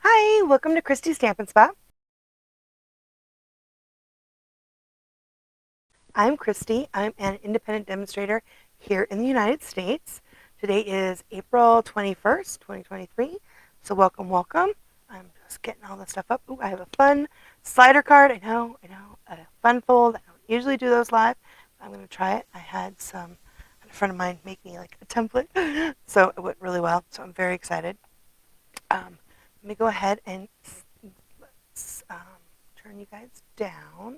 Hi, welcome to Christy's Stampin' Spot. I'm Christy. I'm an independent demonstrator here in the United States. Today is April 21st, 2023. So welcome. I'm just getting all this stuff up. Ooh, I have a fun slider card. I know, a fun fold. I don't usually do those live. I'm going to try it. I had a friend of mine make me like a template, so it went really well. So I'm very excited. Let me go ahead and let's turn you guys down.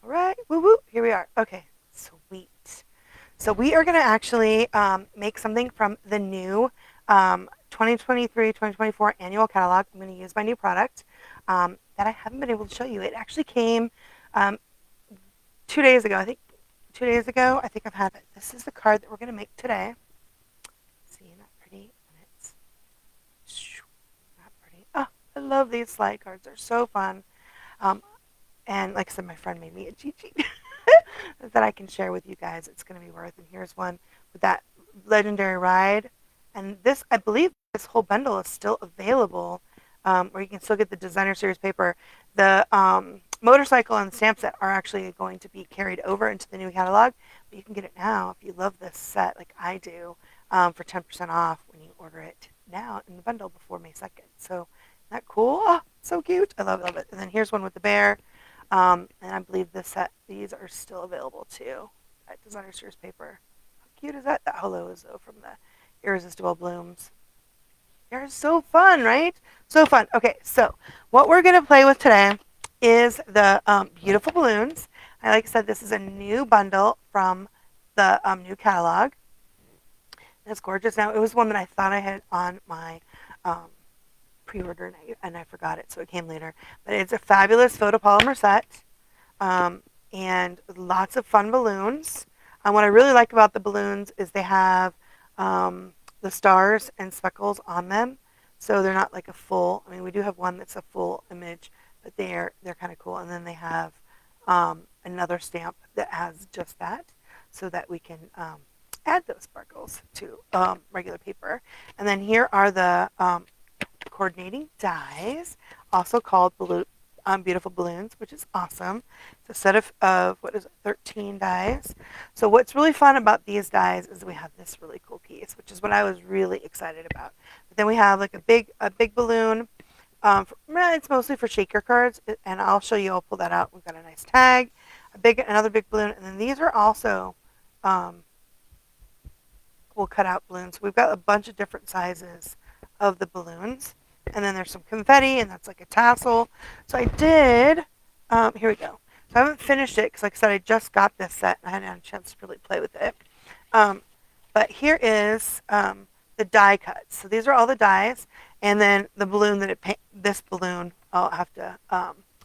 All right, woo woo, here we are. Okay, sweet. So we are going to actually make something from the new 2023-2024 annual catalog. I'm going to use my new product that I haven't been able to show you. It actually came um, 2 days ago. I think 2 days ago. I think I've had it. This is the card that we're going to make today. See, isn't that pretty? And it's not pretty. Oh, I love these slide cards. They're so fun. Um, and like I said, my friend made me a cheat sheet that I can share with you guys. It's going to be worth. And here's one with that legendary ride. And this, I believe, this whole bundle is still available, where you can still get the designer series paper. The motorcycle and stamp set are actually going to be carried over into the new catalog, but you can get it now if you love this set, like I do, for 10% off when you order it now in the bundle before May 2nd. So, isn't that cool? Oh, so cute. I love it. And then here's one with the bear. And I believe these are still available too. That designer series paper. How cute is that? That hello is though from the Irresistible Blooms. They're so fun, right? So fun. Okay, so what we're gonna play with today is the beautiful balloons. Like I said, this is a new bundle from the new catalog. It's gorgeous. Now it was one that I thought I had on my um, pre-order and I forgot it, so it came later. But it's a fabulous photopolymer set. And lots of fun balloons. What I really like about the balloons is they have the stars and speckles on them, so they're not like a full. I mean, we do have one that's a full image, but they're kind of cool. And then they have another stamp that has just that, so that we can add those sparkles to regular paper. And then here are the coordinating dies, also called beautiful balloons, which is awesome. It's a set of what is it, 13 dies. So what's really fun about these dies is we have this really cool piece, which is what I was really excited about. But then we have like a big balloon. It's mostly for shaker cards, and I'll show you. I'll pull that out. We've got a nice tag, another big balloon, and then these are also um, we'll cut out balloons. We've got a bunch of different sizes of the balloons. And then there's some confetti, and that's like a tassel. So I did, here we go. So I haven't finished it because, like I said, I just got this set and I hadn't had a chance to really play with it. But here is the die cuts. So these are all the dies, and then the balloon this balloon, I'll have to,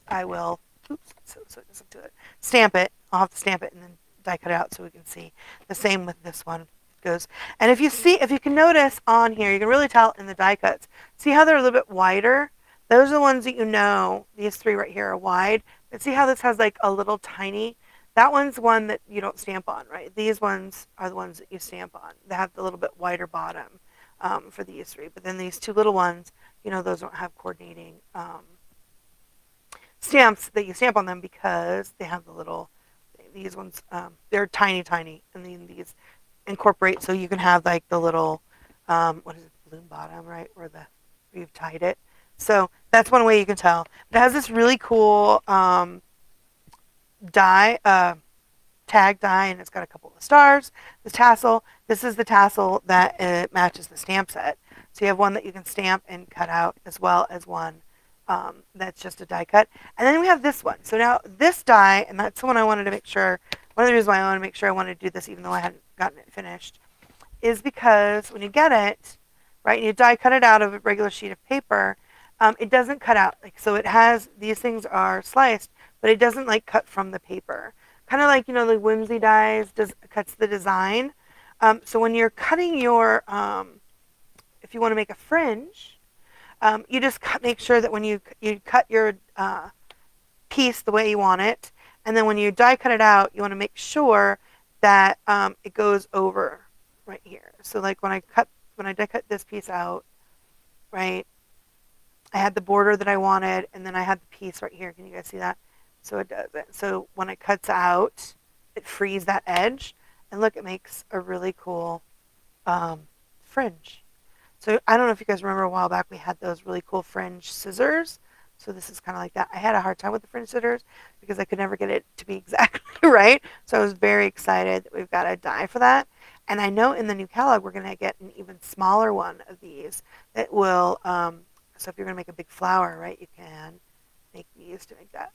I will, oops, so it doesn't do it, stamp it. I'll have to stamp it and then die cut it out so we can see. The same with this one goes. And if you can notice on here, you can really tell in the die cuts. See how they're a little bit wider? Those are the ones that you know. These three right here are wide. But see how this has like a little tiny. That one's one that you don't stamp on, right? These ones are the ones that you stamp on. They have the little bit wider bottom for these three. But then these two little ones, those don't have coordinating stamps that you stamp on them because they have the little. These ones, they're tiny, tiny, and then these incorporate so you can have like the little what is it, balloon bottom, right, where you've tied it. So that's one way you can tell. It has this really cool die tag die, and it's got a couple of stars. The tassel, this is the tassel that matches the stamp set. So you have one that you can stamp and cut out, as well as one that's just a die cut. And then we have this one. So now this die, and that's the one I wanted to make sure, one of the reasons why I wanted to make sure I wanted to do this even though I hadn't gotten it finished, is because when you get it, right, and you die cut it out of a regular sheet of paper, it doesn't cut out. Like, so it has, these things are sliced, but it doesn't like cut from the paper. Kind of like, the Whimsy dies cuts the design. So when you're cutting your, if you want to make a fringe, you just make sure that when you cut your piece the way you want it, and then when you die cut it out, you want to make sure that it goes over right here. So like when I die cut this piece out, right, I had the border that I wanted, and then I had the piece right here. Can you guys see that? So it does it. So when it cuts out, it frees that edge, and look, it makes a really cool fringe. So I don't know if you guys remember a while back we had those really cool fringe scissors. So this is kind of like that. I had a hard time with the fringe scissors because I could never get it to be exactly right. So I was very excited that we've got a die for that. And I know in the new catalog we're going to get an even smaller one of these that will. So if you're going to make a big flower, right, you can make these to make that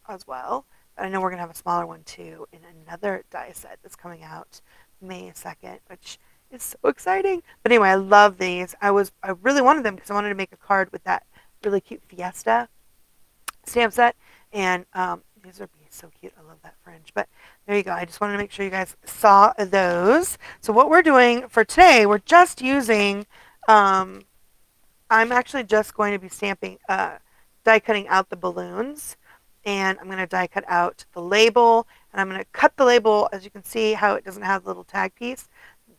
as well. But I know we're going to have a smaller one too in another die set that's coming out May 2nd, which is so exciting. But anyway, I love these. I really wanted them because I wanted to make a card with that really cute Fiesta stamp set. And these are so cute. I love that fringe. But there you go. I just wanted to make sure you guys saw those. So what we're doing for today, we're just using, I'm actually just going to be stamping, die cutting out the balloons. And I'm going to die cut out the label. And I'm going to cut the label, as you can see how it doesn't have the little tag piece.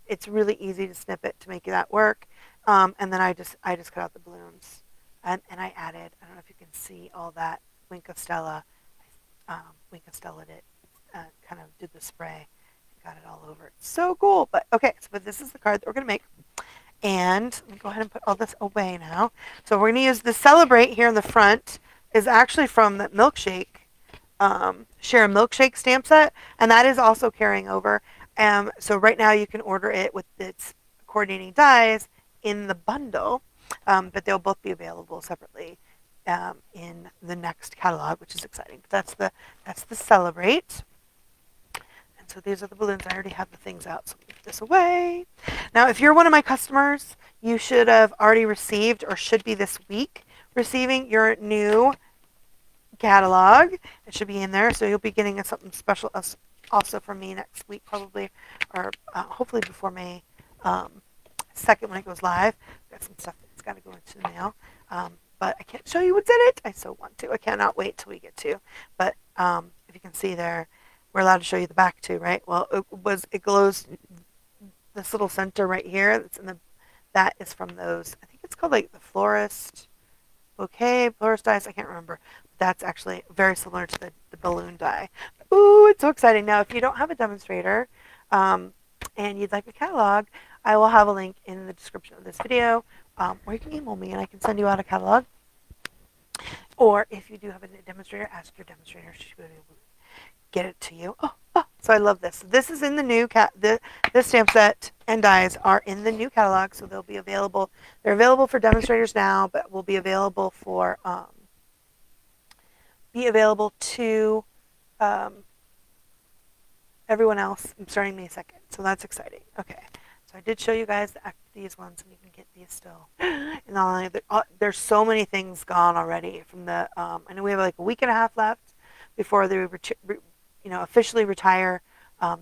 It's really easy to snip it to make that work. And then I just cut out the balloons. And I added, I don't know if you can see all that Wink of Stella. Wink of Stella did, kind of did the spray and got it all over. It's so cool. But okay, but this is the card that we're going to make. And let me go ahead and put all this away now. So we're going to use the Celebrate here in the front. Is actually from the Milkshake, Share a Milkshake stamp set. And that is also carrying over. So right now you can order it with its coordinating dies in the bundle, but they'll both be available separately in the next catalog, which is exciting. But that's the Celebrate. And so these are the balloons. I already have the things out, so I'll put this away. Now, if you're one of my customers, you should have already received, or should be this week, receiving your new catalog. It should be in there, so you'll be getting something special also from me next week, probably, or hopefully before May 2nd when it goes live. Got some stuff that's got to go into the mail, but I can't show you what's in it. I so want to. I cannot wait till we get to. But if you can see there, we're allowed to show you the back too, right? Well, it glows. This little center right here that's in the, that is from those. I think it's called like the Florist Bouquet, Florist dies. I can't remember. That's actually very similar to the balloon die. Ooh, it's so exciting. Now, if you don't have a demonstrator and you'd like a catalog, I will have a link in the description of this video, or you can email me and I can send you out a catalog. Or if you do have a demonstrator, ask your demonstrator. She will be able to get it to you. So I love this. This is in the new this stamp set and dies are in the new catalog, so they'll be available. They're available for demonstrators now, but will be available for to everyone else starting May 2nd. So that's exciting. Okay. So I did show you guys these ones, and you can get these still. And not only there's so many things gone already from the. I know we have like a week and a half left before they officially retire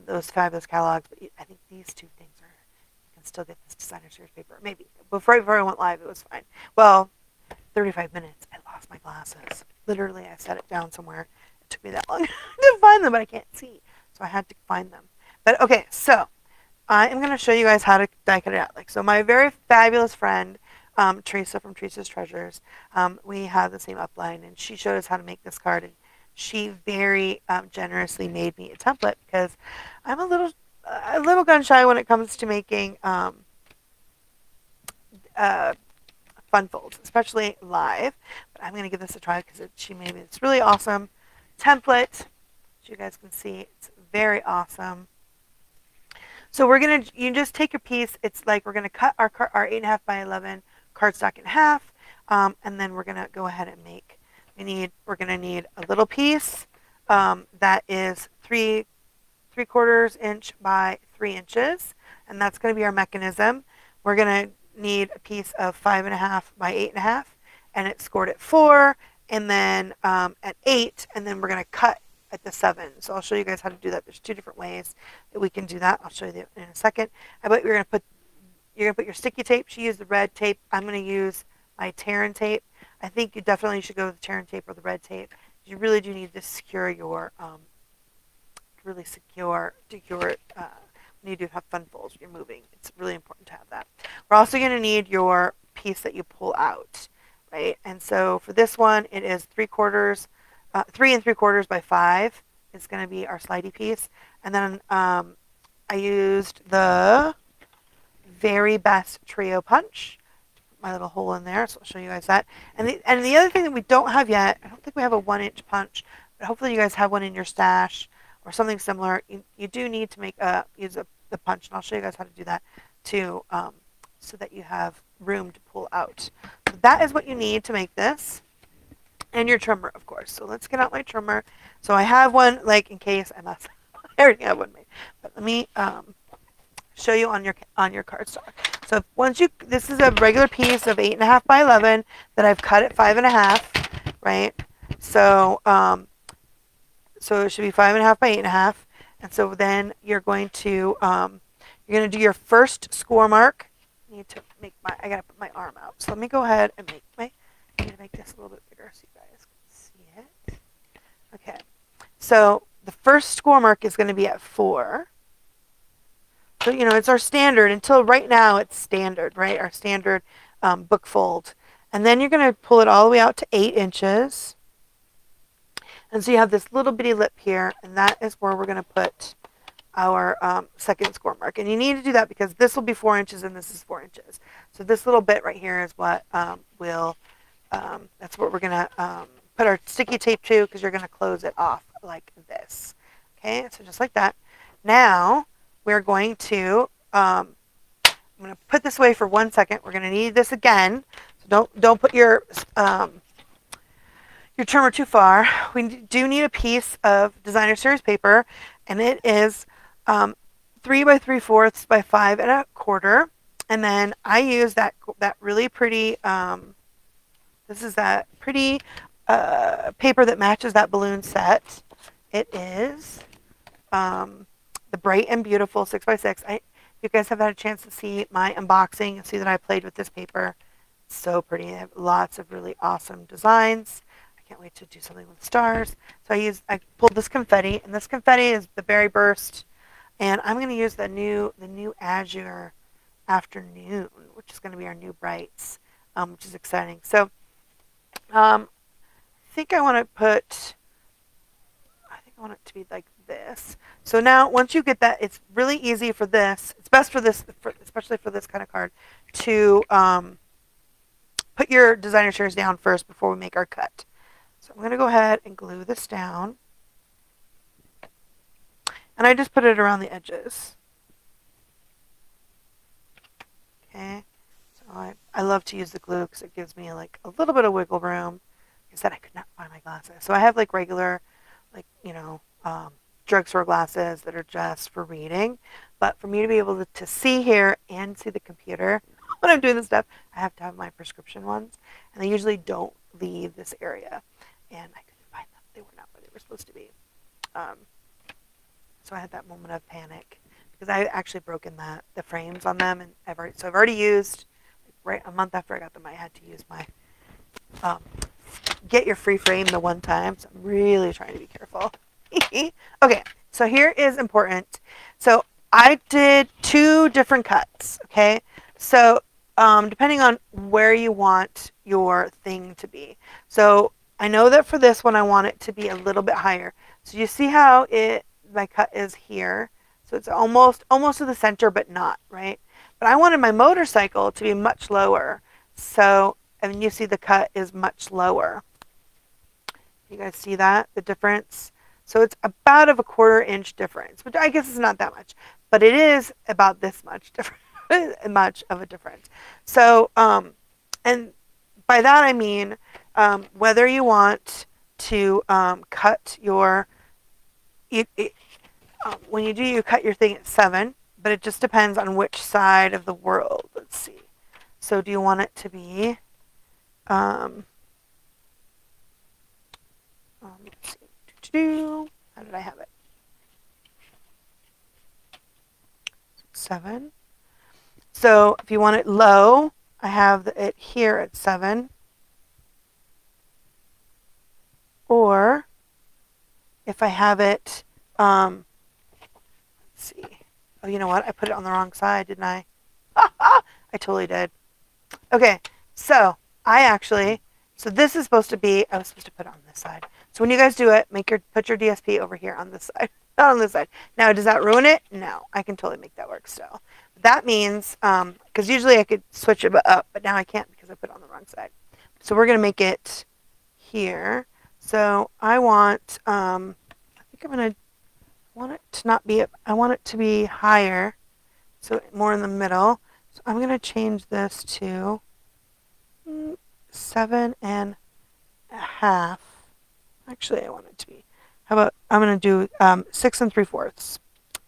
those fabulous catalogs. But I think these two things are. You can still get this designer series paper. Maybe before I went live, it was fine. Well, 35 minutes. I lost my glasses. Literally, I set it down somewhere. It took me that long to find them, but I can't see. So I had to find them. But okay, so I am going to show you guys how to die cut it out. So my very fabulous friend, Teresa from Teresa's Treasures, we have the same upline, and she showed us how to make this card. And she very generously made me a template because I'm a little gun shy when it comes to making fun folds, especially live. But I'm going to give this a try because she made me this really awesome template. As you guys can see, it's very awesome. So you just take your piece. It's like we're going to cut our 8.5 by 11 cardstock in half, and then we're going to go ahead and make. We're going to need a little piece that is 3/4 inch by 3 inches, and that's going to be our mechanism. We're going to need a piece of 5.5 by 8.5, and it's scored at 4, and then at 8, and then we're going to cut at the 7. So I'll show you guys how to do that. There's 2 different ways that we can do that. I'll show you in a second. But you're going to put your sticky tape. She used the red tape. I'm going to use my Terran tape. I think you definitely should go with the Terran tape or the red tape. You really do need to secure your need to have fun folds when you're moving. It's really important to have that. We're also going to need your piece that you pull out, right? And so for this one, it is 3/4, 3 3/4 by 5 is going to be our slidey piece. And then I used the Very Best Trio Punch. My little hole in there, so I'll show you guys that. And the other thing that we don't have yet, I don't think we have a 1-inch punch, but hopefully you guys have one in your stash or something similar. You do need to use the punch, and I'll show you guys how to do that too, so that you have room to pull out. So that is what you need to make this, and your trimmer, of course. So let's get out my trimmer. So I have one, like, in case I mess. I already have one made, but let me show you on your cardstock. So this is a regular piece of 8.5 by 11 that I've cut at 5.5, right? So so it should be 5.5 by 8.5, and so then you're going to do your first score mark. I gotta put my arm out. So let me go ahead and I need to make this a little bit bigger so you guys can see it. Okay. So the first score mark is going to be at 4. So, it's our standard. Until right now, it's standard, right? Our standard book fold. And then you're going to pull it all the way out to 8 inches. And so you have this little bitty lip here, and that is where we're going to put our second score mark. And you need to do that because this will be 4 inches and this is 4 inches. So this little bit right here is what that's what we're going to put our sticky tape to, because you're going to close it off like this. Okay, so just like that. Now, we're going to, I'm going to put this away for 1 second. We're going to need this again. So don't put your trimmer too far. We do need a piece of designer series paper, and it is 3 by 3/4 by 5.25. And then I use that really pretty, this is that pretty paper that matches that balloon set. It is the Bright and Beautiful 6x6. If you guys have had a chance to see my unboxing and see that I played with this paper, it's so pretty. I have lots of really awesome designs. I can't wait to do something with stars. So I pulled this confetti, and this confetti is the Berry Burst, and I'm going to use the new Azure Afternoon, which is going to be our new Brights, which is exciting. So I think I want it to be like this. So now, once you get that, it's really easy for this. It's best for this, especially for this kind of card, to put your designer series down first before we make our cut. So I'm going to go ahead and glue this down. And I just put it around the edges. Okay. So I love to use the glue because it gives me like a little bit of wiggle room. Like I said, I could not find my glasses. So I have like regular, like, drugstore glasses that are just for reading. But for me to be able to see here and see the computer when I'm doing this stuff, I have to have my prescription ones. And they usually don't leave this area. And I couldn't find them. They were not where they were supposed to be. So I had that moment of panic because I actually broken the frames on them. And I've already used, right a month after I got them, I had to use my get your free frame the one time. So I'm really trying to be careful. Okay, so here is important. So I did 2 different cuts, okay? So depending on where you want your thing to be. So I know that for this one, I want it to be a little bit higher. So you see how my cut is here. So it's almost to the center, but not, right? But I wanted my motorcycle to be much lower. So, and you see the cut is much lower. You guys see that, the difference? So it's about of a 1/4 inch difference, which I guess is not that much, but it is about this much different, much of a difference. So, and by that I mean whether you want to cut your, when you cut your thing at 7, but it just depends on which side of the world. Let's see. So do you want it to be, let's see. How did I have it? 7. So if you want it low, I have it here at 7. Or if I have it, let's see, Oh, you know what? I put it on the wrong side, didn't I? I totally did. Okay, so so this is supposed to be, I was supposed to put it on this side. So when you guys do it, put your DSP over here on this side, not on this side. Now, does that ruin it? No, I can totally make that work still. That means, because usually I could switch it up, but now I can't because I put it on the wrong side. So we're going to make it here. So I want, I think I want it to not be, I want it to be higher, so more in the middle. So I'm going to change this to 7.5. Actually, I want it to be. How about I'm going to do 6 3/4.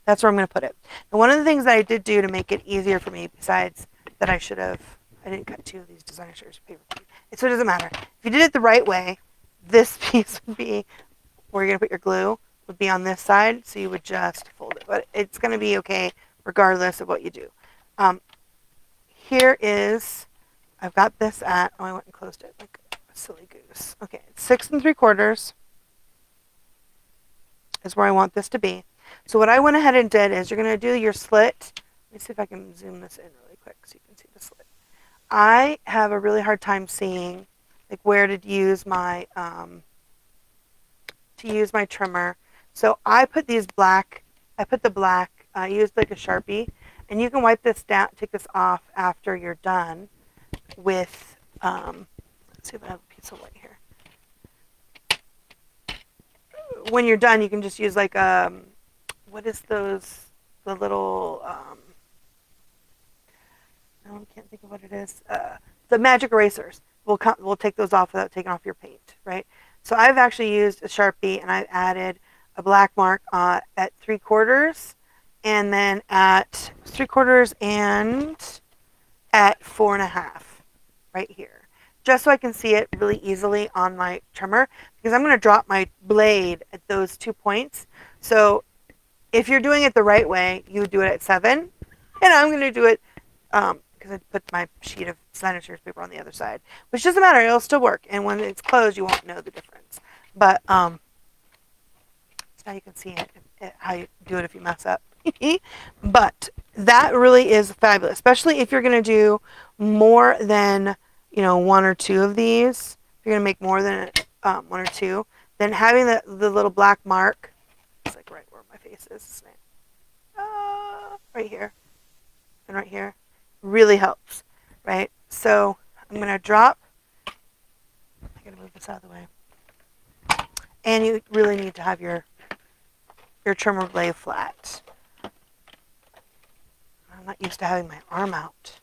That's where I'm going to put it. And one of the things that I did do to make it easier for me, besides that I didn't cut 2 of these designer series paper. So it doesn't matter. If you did it the right way, this piece would be where you're going to put your glue, would be on this side, so you would just fold it. But it's going to be okay regardless of what you do. Here is, I've got this at, I went and closed it like a silly goose. Okay, 6 3/4 is where I want this to be. So what I went ahead and did is you're going to do your slit. Let me see if I can zoom this in really quick so you can see the slit. I have a really hard time seeing like where to use my trimmer. So I put the black, I used like a Sharpie, and you can wipe this down, take this off after you're done with, let's see if I have a piece of white here. When you're done, you can just use like, what is those, the little, I can't think of what it is, the magic erasers. We'll take those off without taking off your paint, right? So I've actually used a Sharpie, and I've added a black mark at 3/4, and then at 3/4 and at 4.5 right here, just so I can see it really easily on my trimmer, because I'm going to drop my blade at those 2 points. So if you're doing it the right way, you would do it at 7, and I'm going to do it because I put my sheet of designer series paper on the other side, which doesn't matter, it'll still work, and when it's closed you won't know the difference. But so now you can see how you do it if you mess up. But that really is fabulous, especially if you're going to do more than 1 or 2 of these. If you're going to make more than 1 or 2, then having the little black mark, it's like right where my face is, right here and right here, really helps, right? So I'm going to drop, I got to move this out of the way, and you really need to have your trimmer blade flat. I'm not used to having my arm out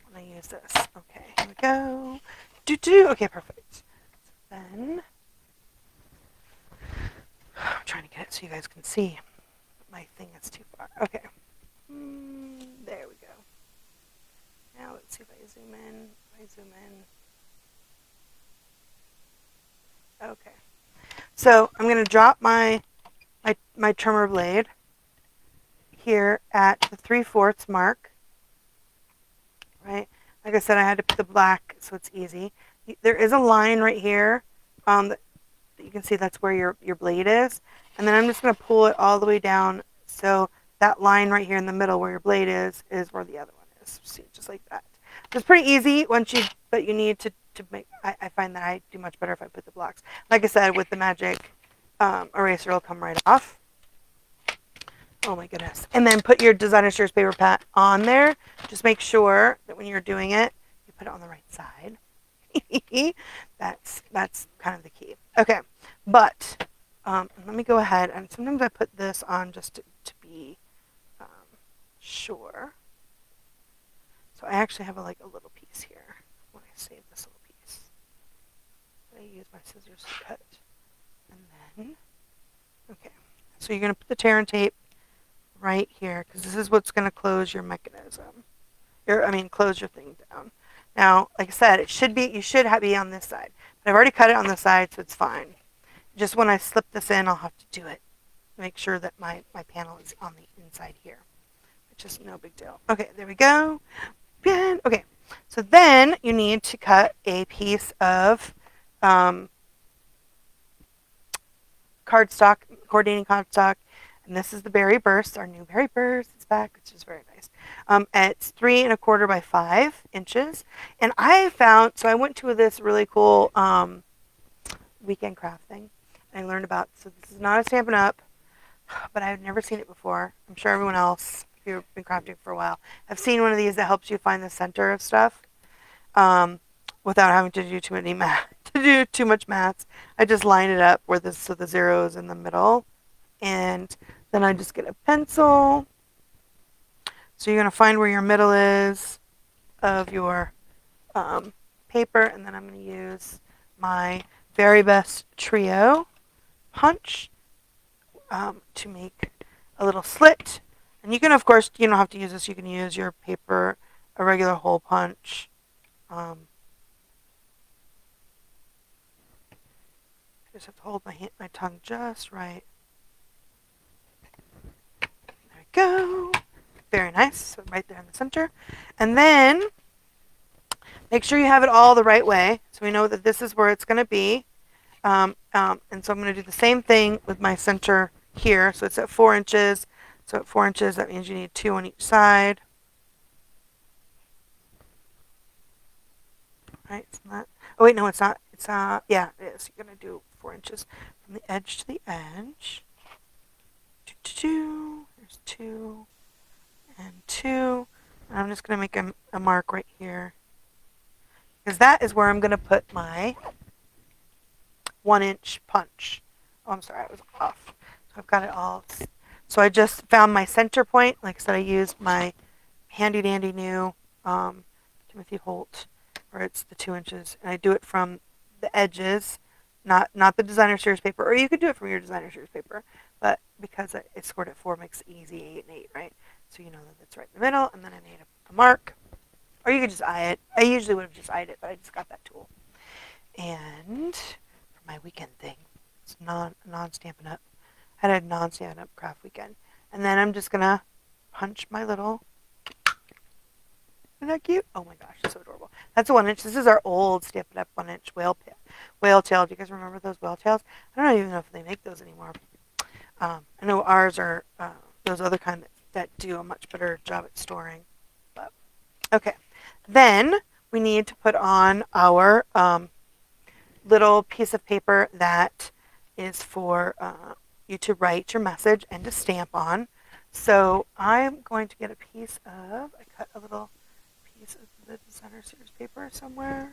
when I use this. Okay, here we go. Okay, perfect. Then I'm trying to get it so you guys can see. My thing is too far. Okay. There we go. Now let's see if I zoom in. Okay. So I'm going to drop my trimmer blade here at the 3/4 mark. Right? Like I said, I had to put the black so it's easy. There is a line right here that you can see, that's where your blade is. And then I'm just going to pull it all the way down, so that line right here in the middle where your blade is where the other one is. See, just like that. It's pretty easy but you need to make, I find that I do much better if I put the blocks. Like I said, with the magic eraser, it'll come right off. Oh my goodness. And then put your designer series paper pat on there. Just make sure that when you're doing it, you put it on the right side. That's kind of the key. Okay, but let me go ahead, and sometimes I put this on just to be sure. So I actually have a little piece here. When I save this little piece, I use my scissors to cut, and then okay. So you're going to put the tear and tape right here, because this is what's going to close your mechanism. Close your thing down. Now, like I said, you should be on this side. But I've already cut it on the side, so it's fine. Just when I slip this in, I'll have to do it. Make sure that my panel is on the inside here, which is no big deal. Okay, there we go. Okay, so then you need to cut a piece of cardstock, coordinating cardstock, And this is the Berry Burst, our new Berry Burst. It's back, which is very nice. It's 3¼ by 5 inches. And I found, so I went to this really cool weekend craft thing. And I learned about, so this is not a Stampin' Up, but I had never seen it before. I'm sure everyone else, if you've been crafting for a while, have seen one of these that helps you find the center of stuff without having to do too many math, to do too much maths. I just line it up where so the zero is in the middle, and then I just get a pencil. So you're gonna find where your middle is of your paper, and then I'm gonna use my Very Best Trio punch to make a little slit. And you can, of course, you don't have to use this. You can use your paper, a regular hole punch. I just have to hold my tongue just right. There we go. Very nice. So right there in the center. And then make sure you have it all the right way. So we know that this is where it's going to be. And so I'm going to do the same thing with my center here. So it's at 4 inches. So at 4 inches, that means you need 2 on each side. Right? It's not. Oh wait, no, it's not. It's yeah, it is. You're going to do 4 inches from the edge to the edge. There's 2 and 2. And I'm just going to make a mark right here, because that is where I'm going to put my 1-inch punch. Oh, I'm sorry, I was off. So I've got it all. So I just found my center point. Like I said, I used my handy dandy new Timothy Holt, where it's the 2 inches, and I do it from the edges, not the designer series paper, or you could do it from your designer series paper, but because it's scored at 4, it makes it easy, 8 and 8, right? So you know that it's right in the middle, and then I made a mark, or you could just eye it. I usually would have just eyed it, but I just got that tool. And for my weekend thing, it's non-Stampin' Up. I had a non-Stampin' Up craft weekend, and then I'm just gonna punch my little. Isn't that cute? Oh my gosh, it's so adorable. That's a 1 inch. This is our old Stampin' Up 1 inch whale tail. Do you guys remember those whale tails? I don't even know if they make those anymore. I know ours are those other kind that do a much better job at storing. But okay, then we need to put on our little piece of paper that is for you to write your message and to stamp on. So I'm going to get a piece of, I cut a little piece of the designer series paper somewhere.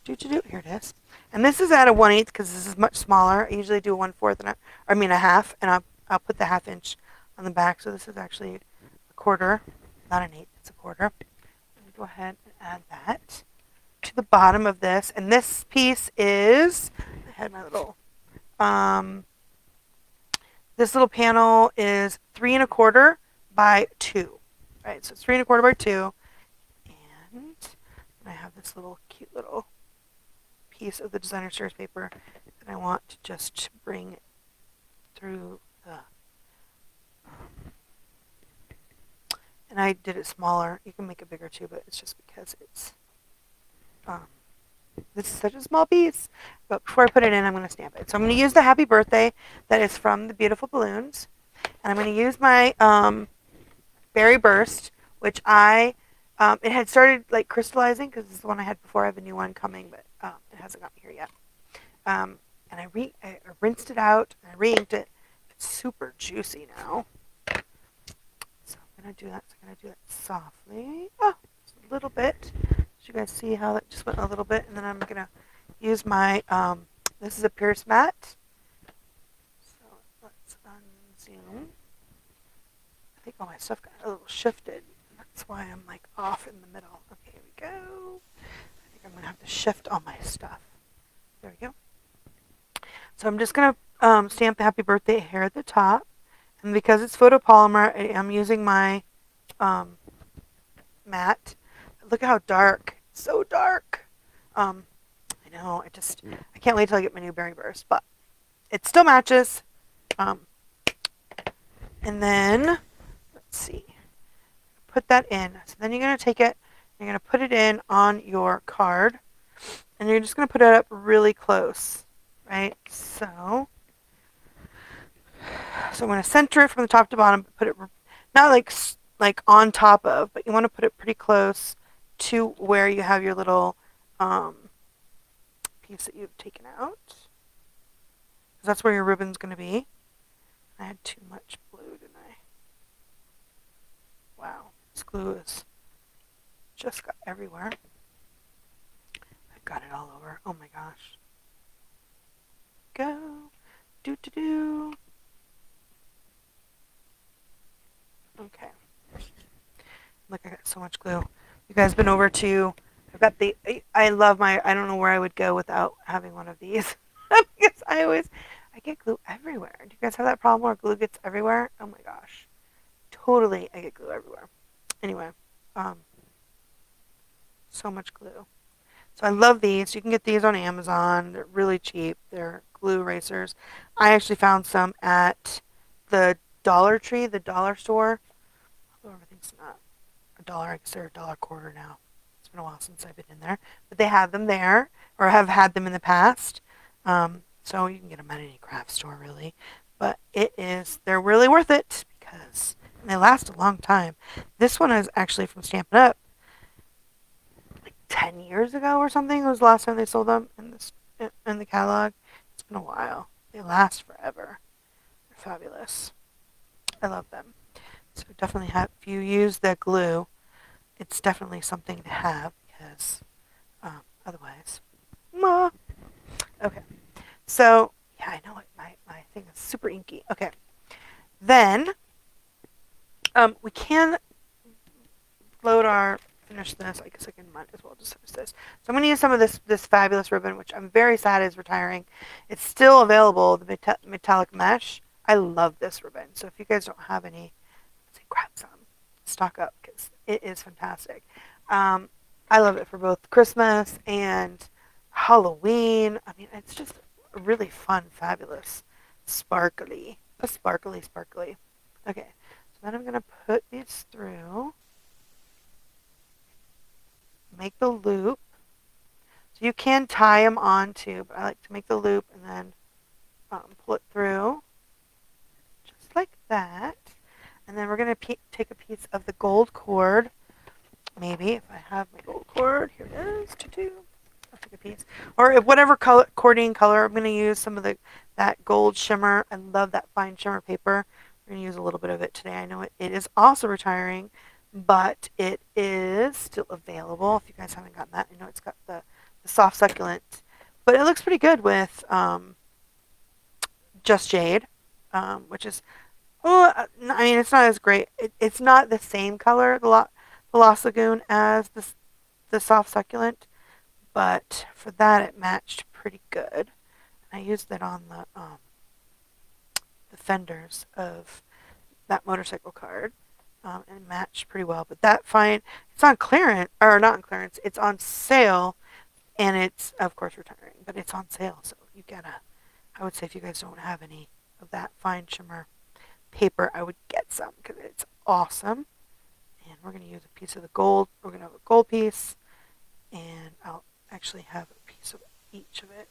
Here it is. And this is at a 1/8 because this is much smaller. I usually do a 1/4 and a half, and I'll put the 1/2 inch on the back. So this is actually a quarter, not an 1/8, it's a quarter. Let me go ahead and add that to the bottom of this. And this piece is, I had my little, this little panel is 3¼ by 2. Right, so it's 3¼ by 2. And I have this little cute little piece of the designer series paper that I want to just bring through the, and I did it smaller. You can make it bigger too, but it's just because it's, this is such a small piece. But before I put it in, I'm going to stamp it. So I'm going to use the Happy Birthday that is from the Beautiful Balloons. And I'm going to use my Berry Burst, which it had started like crystallizing because this is the one I had before. I have a new one coming, but it hasn't gotten here yet. And I rinsed it out and I re-inked it. It's super juicy now. So I'm going to do that. So I'm going to do that softly. Oh, just a little bit. So you guys see how that just went a little bit. And then I'm going to use my, this is a Pierce mat. So let's unzoom. I think all my stuff got a little shifted. That's why I'm like off in the middle. Okay, here we go. I think I'm going to have to shift all my stuff. There we go. So I'm just going to stamp the Happy Birthday here at the top. And because it's photopolymer, I am using my mat. Look at how dark. So dark. I know. I can't wait till I get my new Berry Burst. But it still matches. And then, let's see. Put that in. So then you're going to take it, you're going to put it in on your card, and you're just going to put it up really close, right? So So I'm going to center it from the top to bottom, put it not like on top of, but you want to put it pretty close to where you have your little piece that you've taken out. Because that's where your ribbon's going to be. I had too much glue, didn't I? Wow, this glue is just got everywhere. I've got it all over. Oh my gosh. Go. Do do do. Okay. Look, I got so much glue. You guys been over to, I've got the, I love my, I don't know where I would go without having one of these. Because I get glue everywhere. Do you guys have that problem where glue gets everywhere? Oh my gosh. Totally, I get glue everywhere. Anyway, um, so much glue. So I love these. You can get these on Amazon. They're really cheap. They're glue erasers. I actually found some at the Dollar Tree, the dollar store. Although everything's not $1. I guess they're $1.25 now. It's been a while since I've been in there. But they have them there, or have had them in the past. So you can get them at any craft store, really. But they're really worth it because they last a long time. This one is actually from Stampin' Up! 10 years ago or something was the last time they sold them in the catalog. It's been a while. They last forever. They're fabulous. I love them. So definitely if you use the glue, it's definitely something to have because otherwise. Okay. So, yeah, I know my thing is super inky. Okay. Then we can finish this. I guess I might as well just finish this. So I'm going to use some of this fabulous ribbon, which I'm very sad is retiring. It's still available, the metallic mesh. I love this ribbon. So if you guys don't have any, grab some. Stock up because it is fantastic. I love it for both Christmas and Halloween. I mean, it's just really fun, fabulous, sparkly. Sparkly. Okay, so then I'm going to put these through. Make the loop. So you can tie them on too, but I like to make the loop and then pull it through. Just like that. And then we're going to take a piece of the gold cord. Maybe, if I have my gold cord. Here it is. I'll take a piece. Or whatever cording color, I'm going to use some of that gold shimmer. I love that fine shimmer paper. We're going to use a little bit of it today. I know it is also retiring, but it is still available. If you guys haven't gotten that, I know it's got the soft succulent. But it looks pretty good with Just Jade, which is, I mean, it's not as great. It's not the same color, the Lost Lagoon, as the soft succulent, but for that it matched pretty good. I used it on the fenders of that motorcycle card, and it matched pretty well. But that it's on clearance, or not on clearance, it's on sale, and it's, of course, retiring, but it's on sale, so I would say if you guys don't have any of that fine shimmer paper, I would get some, because it's awesome. And we're going to use a piece of the gold. We're going to have a gold piece, and I'll actually have a piece of each of it.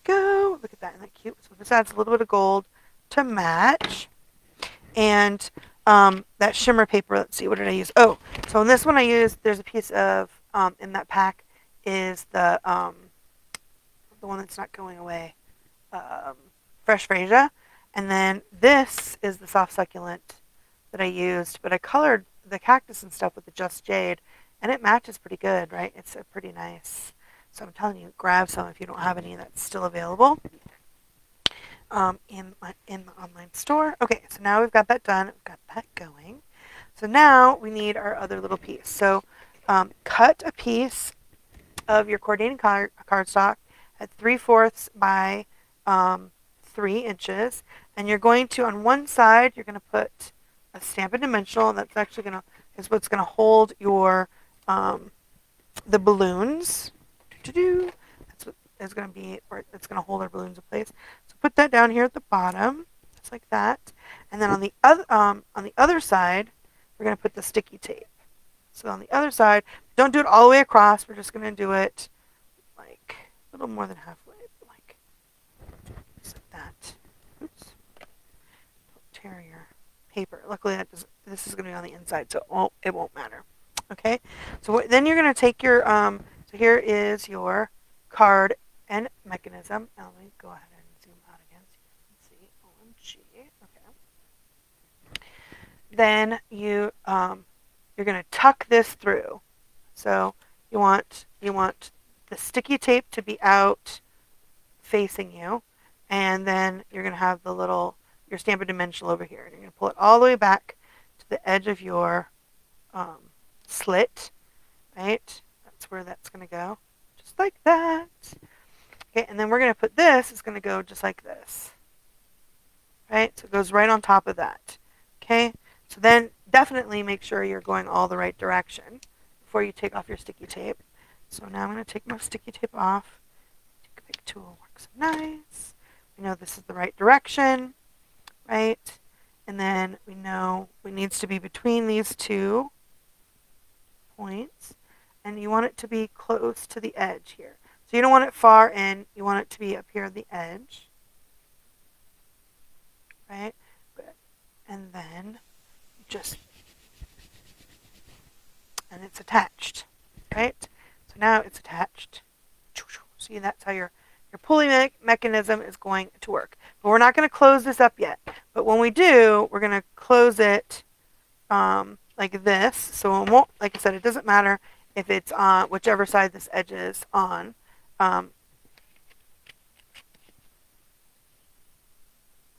Go! Look at that, isn't that cute? So this adds a little bit of gold to match. And that shimmer paper, let's see, what did I use? Oh, so in this one there's a piece of, in that pack, is the one that's not going away, Fresh Freesia. And then this is the soft succulent that I used, but I colored the cactus and stuff with the Just Jade, and it matches pretty good, right? It's a pretty nice. So I'm telling you, grab some if you don't have any that's still available in the online store. Okay, so now we've got that done. We've got that going. So now we need our other little piece. So cut a piece of your coordinating cardstock at 3/4 by 3 inches, and you're going to, on one side, you're going to put a Stampin' Dimensional, and that's actually is what's going to hold your the balloons. That's what is going to be, or it's going to hold our balloons in place. So put that down here at the bottom, just like that. And then on the other side, we're going to put the sticky tape. So on the other side, don't do it all the way across. We're just going to do it like a little more than halfway, like just like that. Oops. paper. Luckily, this is going to be on the inside, so it won't matter. Okay, so then you're going to take your, so here is your card and mechanism. Now let me go ahead and zoom out again so you can see. OMG. Okay. Then you're going to tuck this through. So you want the sticky tape to be out facing you, and then you're going to have your Stampin' Dimensional over here. And you're going to pull it all the way back to the edge of your slit, right? That's where that's going to go, just like that. Okay, and then we're going to put this, it's going to go just like this, right? So it goes right on top of that. Okay, so then definitely make sure you're going all the right direction before you take off your sticky tape. So now I'm going to take my sticky tape off. Take a big tool, works nice. We know this is the right direction, right? And then we know it needs to be between these two points, and you want it to be close to the edge here. So you don't want it far in, you want it to be up here at the edge, right? And then and it's attached, right? So now it's attached. See, that's how your pulley mechanism is going to work. But we're not going to close this up yet. But when we do, we're going to close it like this. So it won't, like I said, it doesn't matter if it's on whichever side this edge is on.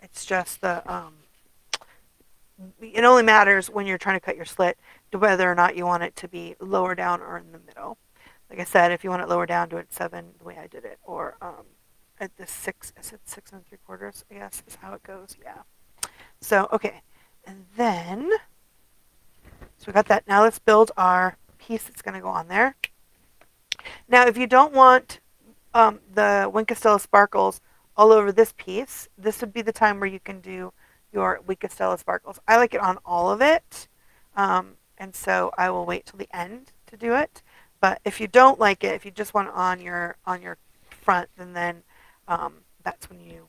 It's just it only matters when you're trying to cut your slit to whether or not you want it to be lower down or in the middle. Like I said, if you want it lower down, do it 7 the way I did it, or at the 6. I said 6 3/4, I guess is how it goes. Yeah. So okay, and then so we got that. Now let's build our piece that's going to go on there. Now, if you don't want the Wink of Stella sparkles all over this piece, this would be the time where you can do your Wink of Stella sparkles. I like it on all of it, and so I will wait till the end to do it. But if you don't like it, if you just want it on your front, then that's when you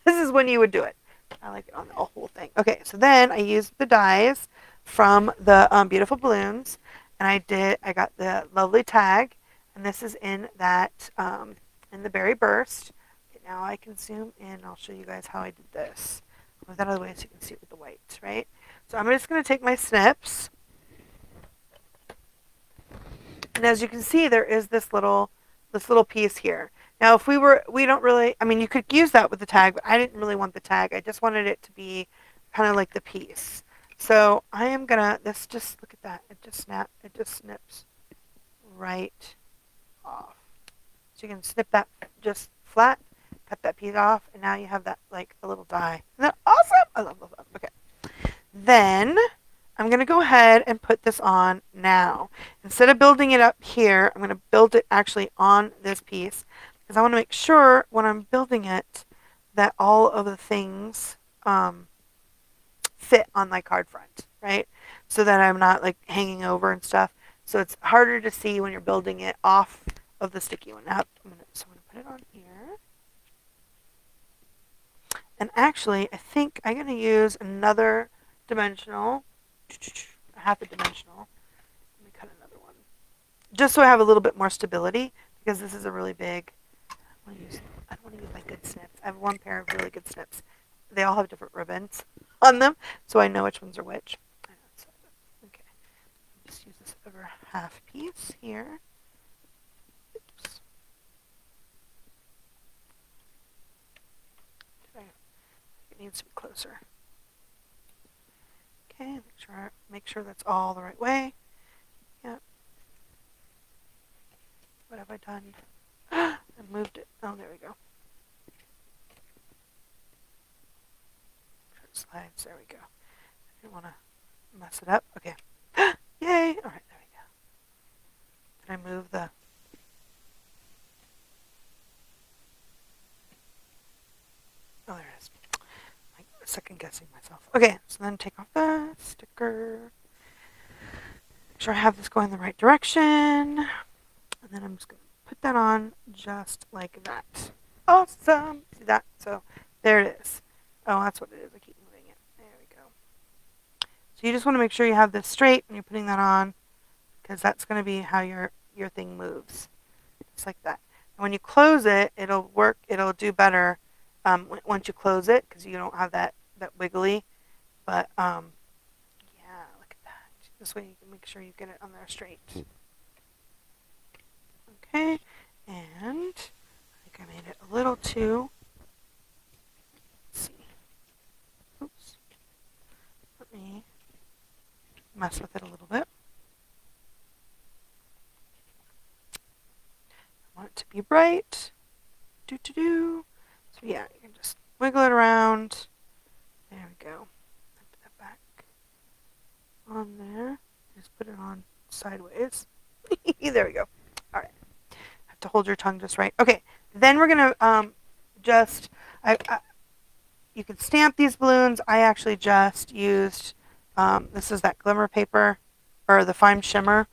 this is when you would do it. I like it on the whole thing. Okay, so then I used the dies from the Beautiful Balloons, and I got the lovely tag, and this is in that in the Berry Burst. Okay, now I can zoom in. I'll show you guys how I did this. Move that out of the way so you can see it with the white, right? So I'm just going to take my snips, and as you can see, there is this little piece here. Now, if we don't really, I mean, you could use that with the tag, but I didn't really want the tag. I just wanted it to be kind of like the piece. So I am gonna, just look at that. It just snips right off. So you can snip that just flat, cut that piece off, and now you have that like a little die. Isn't that awesome? I love that. Okay. Then I'm going to go ahead and put this on now. Instead of building it up here, I'm going to build it actually on this piece because I want to make sure when I'm building it that all of the things fit on my card front, right? So that I'm not like hanging over and stuff. So it's harder to see when you're building it off of the sticky one. Now, I'm going to put it on here. And actually, I think I'm going to use another dimensional, half a dimensional. Let me cut another one. Just so I have a little bit more stability, because this is a really big, I don't want to use my good snips. I have one pair of really good snips. They all have different ribbons on them, so I know which ones are which. Okay, just use this over half piece here. Oops. It needs to be closer. Okay, make sure that's all the right way. Yep. What have I done? I moved it. Oh, there we go. Slides. There we go. I didn't want to mess it up. Okay. Yay! All right, there we go. Did I move the? Oh, there it is. I'm second guessing myself. Okay, so then take off the sticker. Make sure I have this going the right direction, and then I'm just gonna put that on just like that. Awesome! See that? So there it is. Oh, that's what it is. I keep moving it. There we go. So you just want to make sure you have this straight when you're putting that on, because that's going to be how your thing moves, just like that. And when you close it, it'll work. It'll do better once you close it, because you don't have that wiggly. But yeah, look at that. This way you can make sure you get it on there straight. Okay, and I think I made it a little too. Let's see. Oops. Let me mess with it a little bit. I want it to be bright. Do. So yeah, you can just wiggle it around. There we go. Put that back on there. Just put it on sideways. There we go. All right. Have to hold your tongue just right. Okay. Then we're gonna just you can stamp these balloons. I actually just used this is that glimmer paper or the fine shimmer.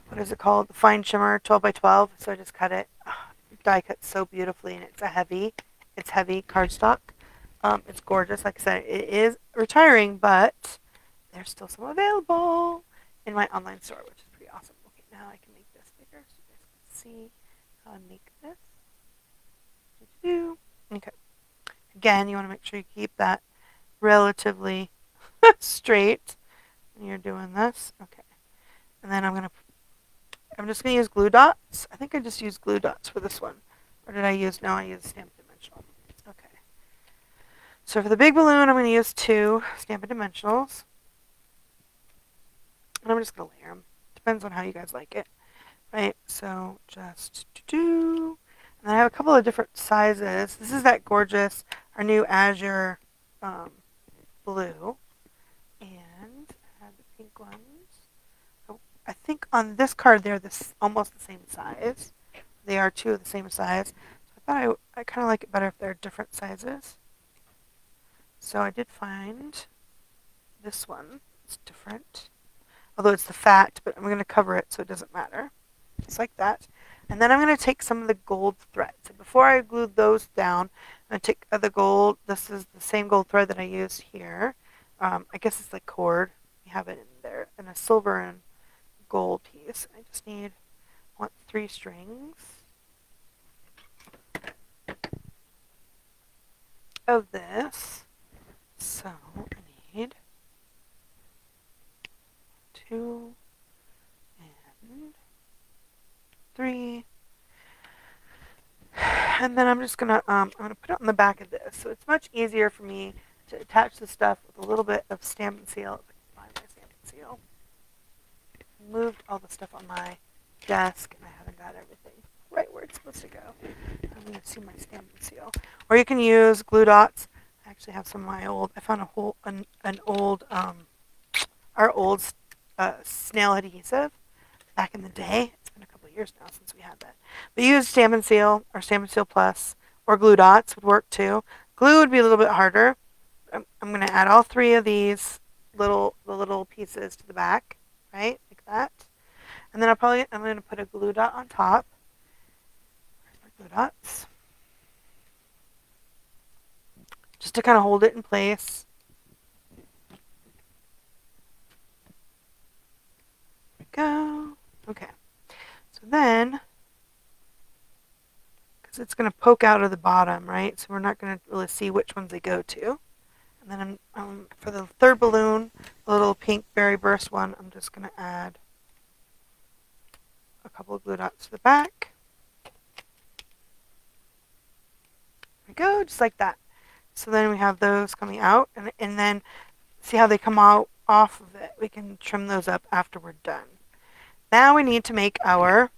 What is it called? The fine shimmer 12 by 12. So I just cut it. Die cuts so beautifully, and it's heavy cardstock. It's gorgeous. Like I said, it is retiring, but there's still some available in my online store, which is pretty awesome. Okay, now I can make this bigger so you guys can see how I make this. Okay. Again, you want to make sure you keep that relatively straight when you're doing this. Okay. And then I'm just going to use glue dots. I think I just used glue dots for this one. Or did I use, no, I used Stampin' Dimensional. Okay. So for the big balloon, I'm going to use 2 Stampin' Dimensionals. And I'm just going to layer them. Depends on how you guys like it. Right? So just do. And then I have a couple of different sizes. This is that gorgeous, our new Azure blue. And I have the pink ones. I think on this card they're almost the same size. They are 2 of the same size. So I thought I kind of like it better if they're different sizes. So I did find this one. It's different. Although it's the fat, but I'm going to cover it so it doesn't matter. Just like that. And then I'm going to take some of the gold thread. So before I glue those down, I'm going to take the gold. This is the same gold thread that I used here. I guess it's like cord. You have it in there. And a silver and gold piece. I just want 3 strings of this. So I need 2 and 3. And then I'm just gonna put it on the back of this, so it's much easier for me to attach the stuff with a little bit of Stampin' Seal. If I can find my Stampin' Seal. I moved all the stuff on my desk, and I haven't got everything right where it's supposed to go. I'm gonna see my Stampin' Seal, or you can use glue dots. I actually have some of my old. I found an old our old snail adhesive back in the day. It's been a couple of years now since we had that. But use Stampin' Seal or Stampin' Seal Plus or glue dots would work too. Glue would be a little bit harder. I'm going to add all 3 of these little pieces to the back, right, like that. And then I'm going to put a glue dot on top. Where's my glue dots? Just to kind of hold it in place. There we go. Okay. So then, because it's going to poke out of the bottom, right? So we're not going to really see which ones they go to. And then for the 3rd balloon, the little pink berry burst one, I'm just going to add a couple of glue dots to the back. There we go, just like that. So then we have those coming out, and then see how they come out off of it. We can trim those up after we're done. Now we need to make our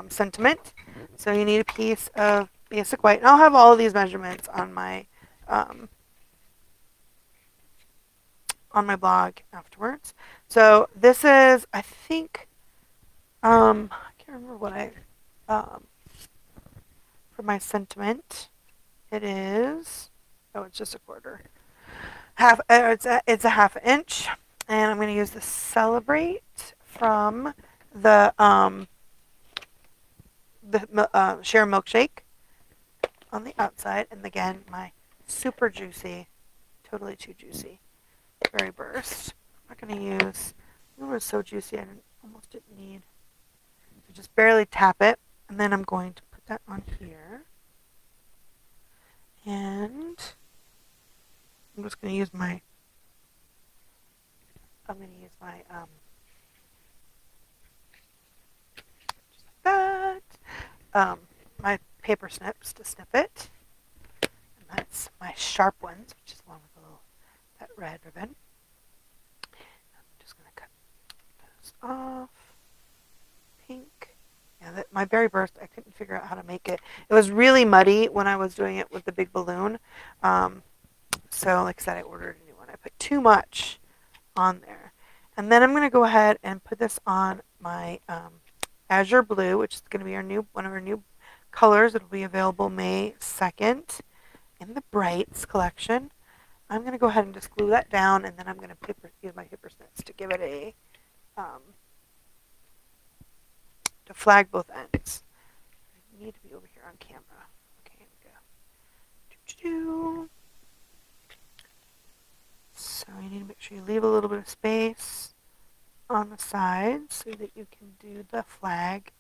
sentiment. So you need a piece of basic white, and I'll have all of these measurements on my blog afterwards. So this is, I think, I can't remember what for my sentiment, it is, it's just a quarter. It's a half inch, and I'm going to use the Celebrate from the Share Milkshake on the outside, and again, my super juicy, totally too juicy berry burst. I'm not going to use, it was so juicy I almost didn't need. So just barely tap it, and then I'm going to put that on here. And I'm just going to use my, just like that, my paper snips to snip it. And that's my sharp ones, which is the one with the little, that red ribbon. I'm just going to cut those off. Pink. Yeah, my berry burst, I couldn't figure out how to make it. It was really muddy when I was doing it with the big balloon. So, like I said, I ordered a new one. I put too much on there. And then I'm going to go ahead and put this on my Azure Blue, which is going to be one of our new colors. It'll be available May 2nd in the Brights collection. I'm going to go ahead and just glue that down, and then I'm going to use my paper snips to give it a to flag both ends. I need to be over here on camera. Okay, here we go. So you need to make sure you leave a little bit of space on the sides so that you can do the flag.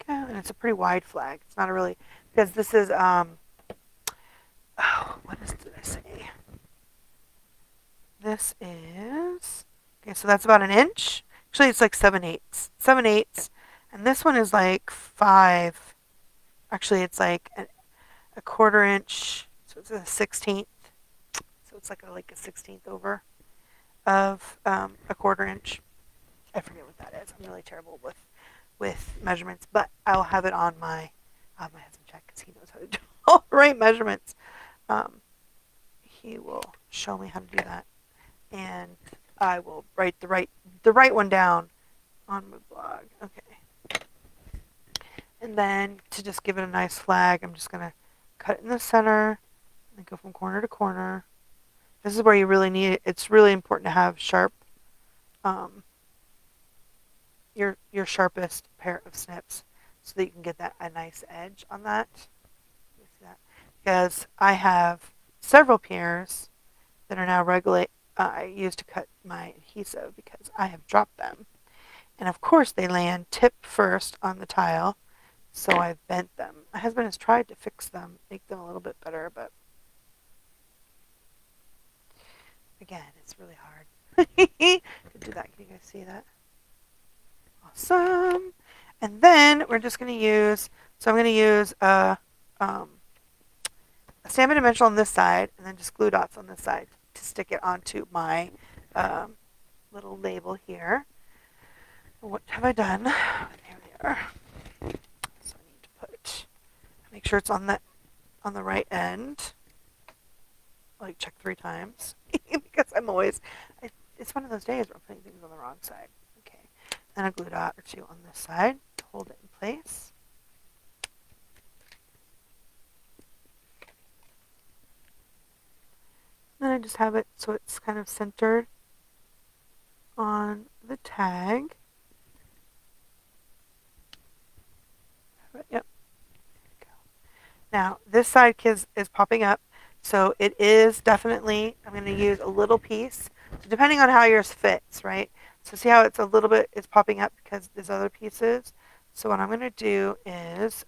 Okay, and it's a pretty wide flag. It's not a really, because this is, did I say? This is, okay, so that's about an inch. Actually, it's like 7/8. 7/8. And this one is like 5. Actually, it's like a 1/4 inch. So it's a 1/16. So it's like a 1/16 over of a 1/4 inch. I forget what that is. I'm really terrible with measurements, but I'll have it on my husband check because he knows how to do all the right measurements. He will show me how to do that, and I will write the right one down on my blog. Okay. And then to just give it a nice flag, I'm just gonna cut it in the center and go from corner to corner. This is where you really need it. It's really important to have sharp, your sharpest pair of snips so that you can get a nice edge on that. You see that? Because I have several pairs that are now I use to cut my adhesive because I have dropped them. And of course they land tip first on the tile, so I've bent them. My husband has tried to fix them, make them a little bit better, but again, it's really hard to do that. Can you guys see that? Awesome. And then we're just going to use, so I'm going to use a stamping dimensional on this side and then just glue dots on this side to stick it onto my little label here. What have I done? There we are. So I need to make sure it's on the right end. Like check 3 times because I'm always, it's one of those days where I'm putting things on the wrong side. Okay, then a glue dot or 2 on this side to hold it in place. Then I just have it so it's kind of centered on the tag. Yep. There we go. Now this side is popping up. So it is definitely, I'm going to use a little piece, so depending on how yours fits, right? So see how it's a little bit, it's popping up because there's other pieces. So what I'm going to do is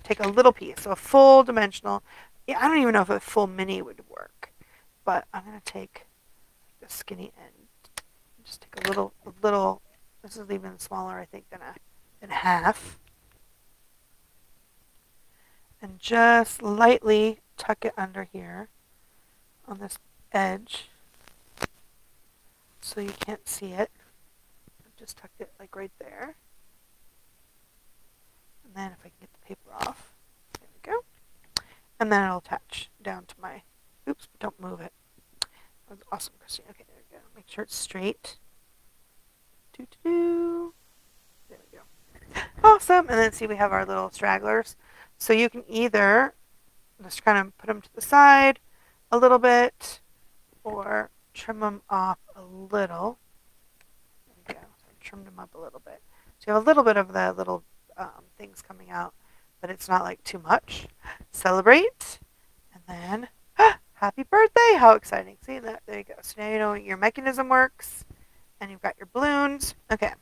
take a little piece, so a full dimensional. Yeah, I don't even know if a full mini would work, but I'm going to take the skinny end. Just take a little, this is even smaller, I think, than a half. And just lightly tuck it under here on this edge so you can't see it. I've just tucked it like right there. And then if I can get the paper off, there we go. And then it'll attach down to my, oops, don't move it. That was awesome, Christine. Okay, there we go. Make sure it's straight. There we go. Awesome. And then see we have our little stragglers. So you can either just kind of put them to the side a little bit or trim them off a little. There we go. So I trimmed them up a little bit. So you have a little bit of the little things coming out, but it's not like too much. Celebrate. And then Happy birthday! How exciting. See that? There you go. So now you know your mechanism works, and you've got your balloons. Okay.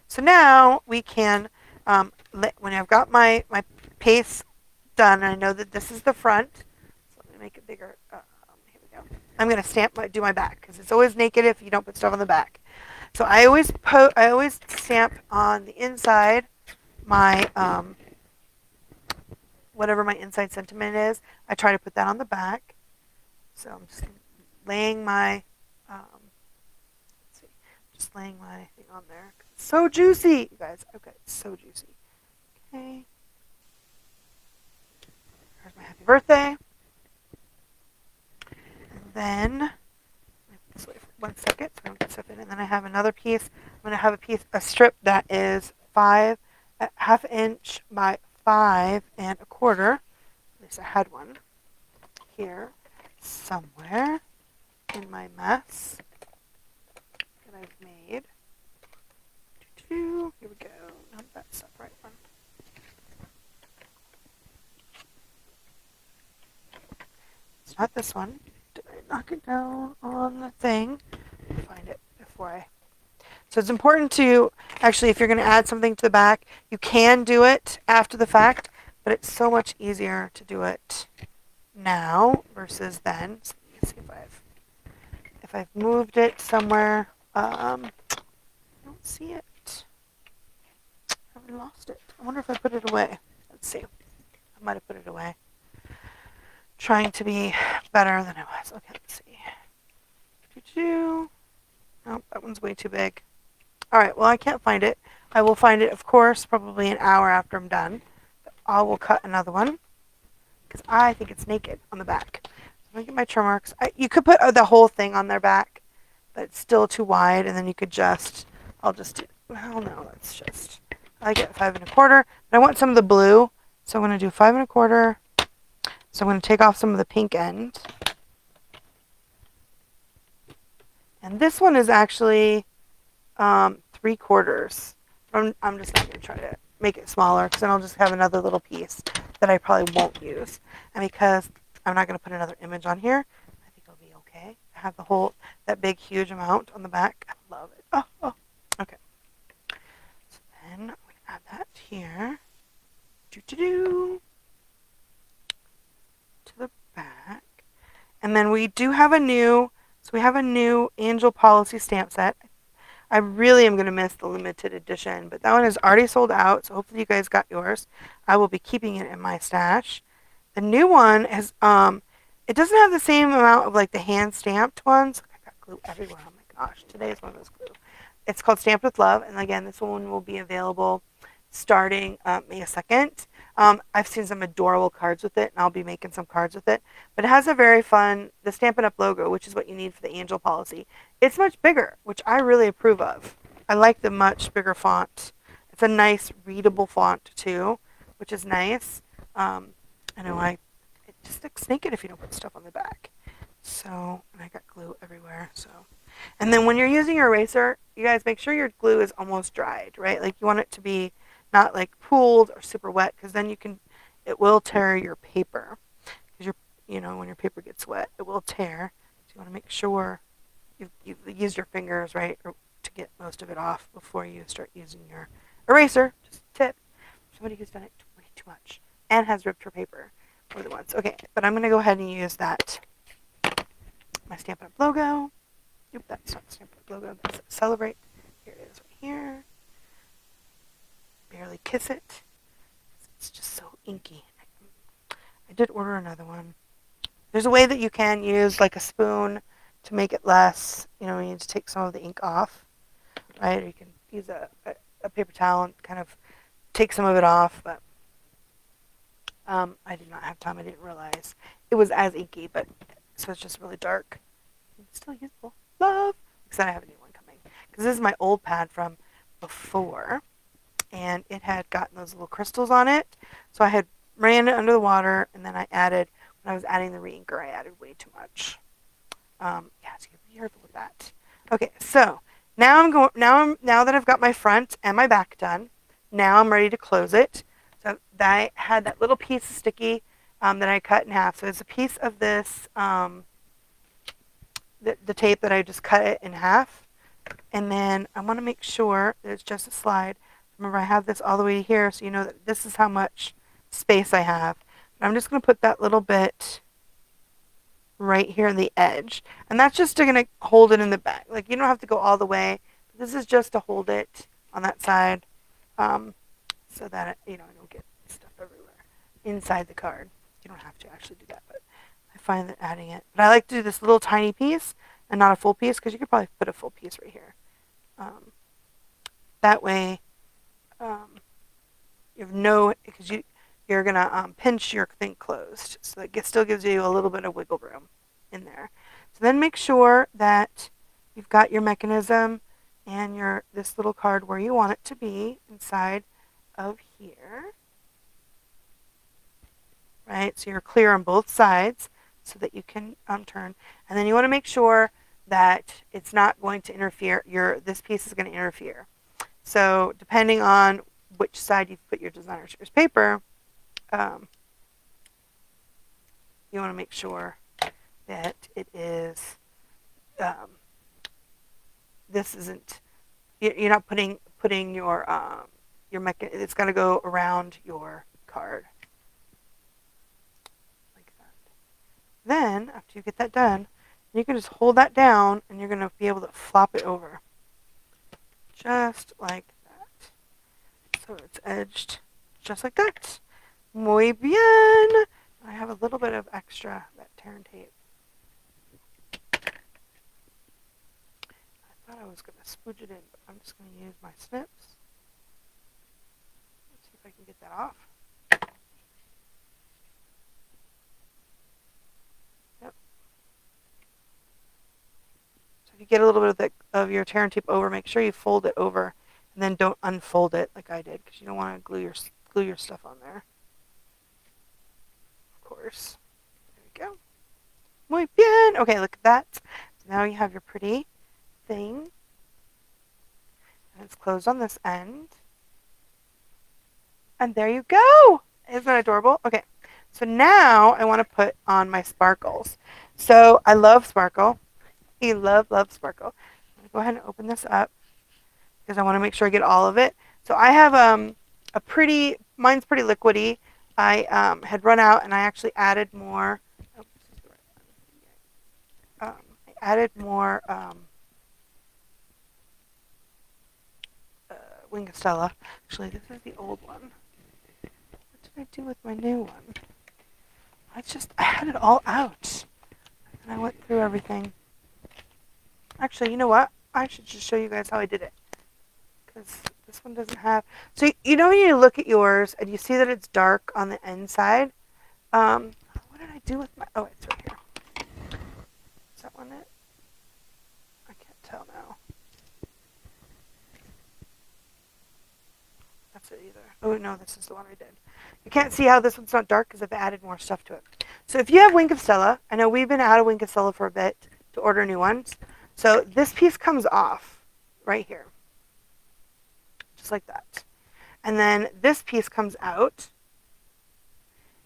So now we can, when I've got my paste done, and I know that this is the front, so let me make it bigger. Here we go. I'm going to do my back, because it's always naked if you don't put stuff on the back. So I always stamp on the inside my, whatever my inside sentiment is. I try to put that on the back. So I'm just laying my, let's see, just laying my thing on there. It's so juicy, you guys. Okay, it's so juicy. Okay. Here's my happy birthday. And then, just wait for 1 second so I don't get stuff in. And then I have another piece. I'm going to have a strip that is 1/2 inch by 5 1/4. At least I had one here somewhere in my mess that I've made. Here we go. Nope, that's not the right one. It's not this one. Did I knock it down on the thing? Find it before I... So it's important to, actually, if you're going to add something to the back, you can do it after the fact, but it's so much easier to do it now versus then. So let me see if I've moved it somewhere. I don't see it. I lost it. I wonder if I put it away. Let's see. I might have put it away. Trying to be better than I was. Okay, let's see. Nope, that one's way too big. All right, well, I can't find it. I will find it, of course, probably an hour after I'm done. I will cut another one because I think it's naked on the back. So I'm going to get my trim marks. You could put the whole thing on their back, but it's still too wide, and then you could just, I'll just do, well, no, let's just, I like it 5 1/4, but I want some of the blue, so I'm going to do 5 1/4. So I'm going to take off some of the pink end. And this one is actually 3/4. I'm just not going to try to make it smaller because then I'll just have another little piece that I probably won't use. And because I'm not going to put another image on here, I think it'll be okay. I have that big, huge amount on the back. I love it. Oh. Okay. So then I'm going to add that here. To the back. And then we do have a new Angel Policy stamp set. I really am going to miss the limited edition, but that one is already sold out, so hopefully you guys got yours. I will be keeping it in my stash. The new one is, it doesn't have the same amount of like the hand stamped ones. I got glue everywhere. Oh my gosh, today is one of those glue. It's called Stamped with Love, and again, this one will be available starting May 2nd. I've seen some adorable cards with it, and I'll be making some cards with it. But it has a very fun, the Stampin' Up! Logo, which is what you need for the Angel Policy. It's much bigger, which I really approve of. I like the much bigger font. It's a nice, readable font, too, which is nice. I know it just looks naked if you don't put stuff on the back. So, and I got glue everywhere, so. And then when you're using your eraser, you guys make sure your glue is almost dried, right? Like you want it to be not like pooled or super wet, because then it will tear your paper. Because when your paper gets wet, it will tear. So you want to make sure you've used your fingers, right, to get most of it off before you start using your eraser. Just a tip. Somebody who's done it way too much and has ripped her paper more than once. Okay, but I'm going to go ahead and use my Stampin' Up! Logo. Nope, that's not Stampin' Up! Logo. That's Celebrate. Here it is right here. Barely Kiss It. It's just so inky. I did order another one. There's a way that you can use like a spoon to make it less, you need to take some of the ink off, right? Or you can use a paper towel and kind of take some of it off, but I did not have time. I didn't realize it was as inky, but so it's just really dark. It's still useful. Love! Because I have a new one coming. Because this is my old pad from before, and it had gotten those little crystals on it. So I had ran it under the water, and then when I was adding the re-inker, I added way too much. So you be careful with that. Okay, so now now that I've got my front and my back done, now I'm ready to close it. So I had that little piece of sticky that I cut in half. So it's a piece of this the tape that I just cut it in half. And then I want to make sure that it's just a slide. Remember, I have this all the way here, so you know that this is how much space I have. And I'm just going to put that little bit right here on the edge. And that's just going to hold it in the back. Like, you don't have to go all the way. This is just to hold it on that side, so that it, I don't get stuff everywhere inside the card. You don't have to actually do that, but I find that adding it. But I like to do this little tiny piece and not a full piece, because you could probably put a full piece right here. That way, you have because you're gonna pinch your thing closed, so it still gives you a little bit of wiggle room in there. So then make sure that you've got your mechanism and this little card where you want it to be inside of here, right? So you're clear on both sides so that you can turn, and then you want to make sure that it's not going to interfere. This piece is going to interfere. So depending on which side you put your designer series paper, you want to make sure that it is, this isn't, you're not putting your it's got to go around your card like that. Then after you get that done, you can just hold that down, and you're going to be able to flop it over just like that. So it's edged just like that. Muy bien. I have a little bit of extra, that tear and tape. I thought I was going to spooge it in, but I'm just going to use my snips. Let's see if I can get that off. Yep. So if you get a little bit of your tear and tape over, make sure you fold it over, and then don't unfold it like I did, because you don't want to glue your stuff on there. Of course. There we go. Muy bien. Okay, look at that. So now you have your pretty thing, and it's closed on this end. And there you go. Isn't that adorable? Okay, so now I want to put on my sparkles. So I love sparkle. I love sparkle. I'm going to go ahead and open this up, because I want to make sure I get all of it. So I have mine's pretty liquidy. I had run out, and I actually added more. Oh, this is the right one. I added more Wingstella. Actually, this is the old one. What did I do with my new one? I had it all out, and I went through everything. Actually, you know what? I should just show you guys how I did it, because this one doesn't have. So when you look at yours and you see that it's dark on the inside. What did I do with my? Oh, it's right here. Is that one it? I can't tell now. That's it either. Oh no, this is the one I did. You can't see how this one's not dark because I've added more stuff to it. So if you have Wink of Stella, I know we've been out of Wink of Stella for a bit to order new ones. So this piece comes off right here, just like that. And then this piece comes out,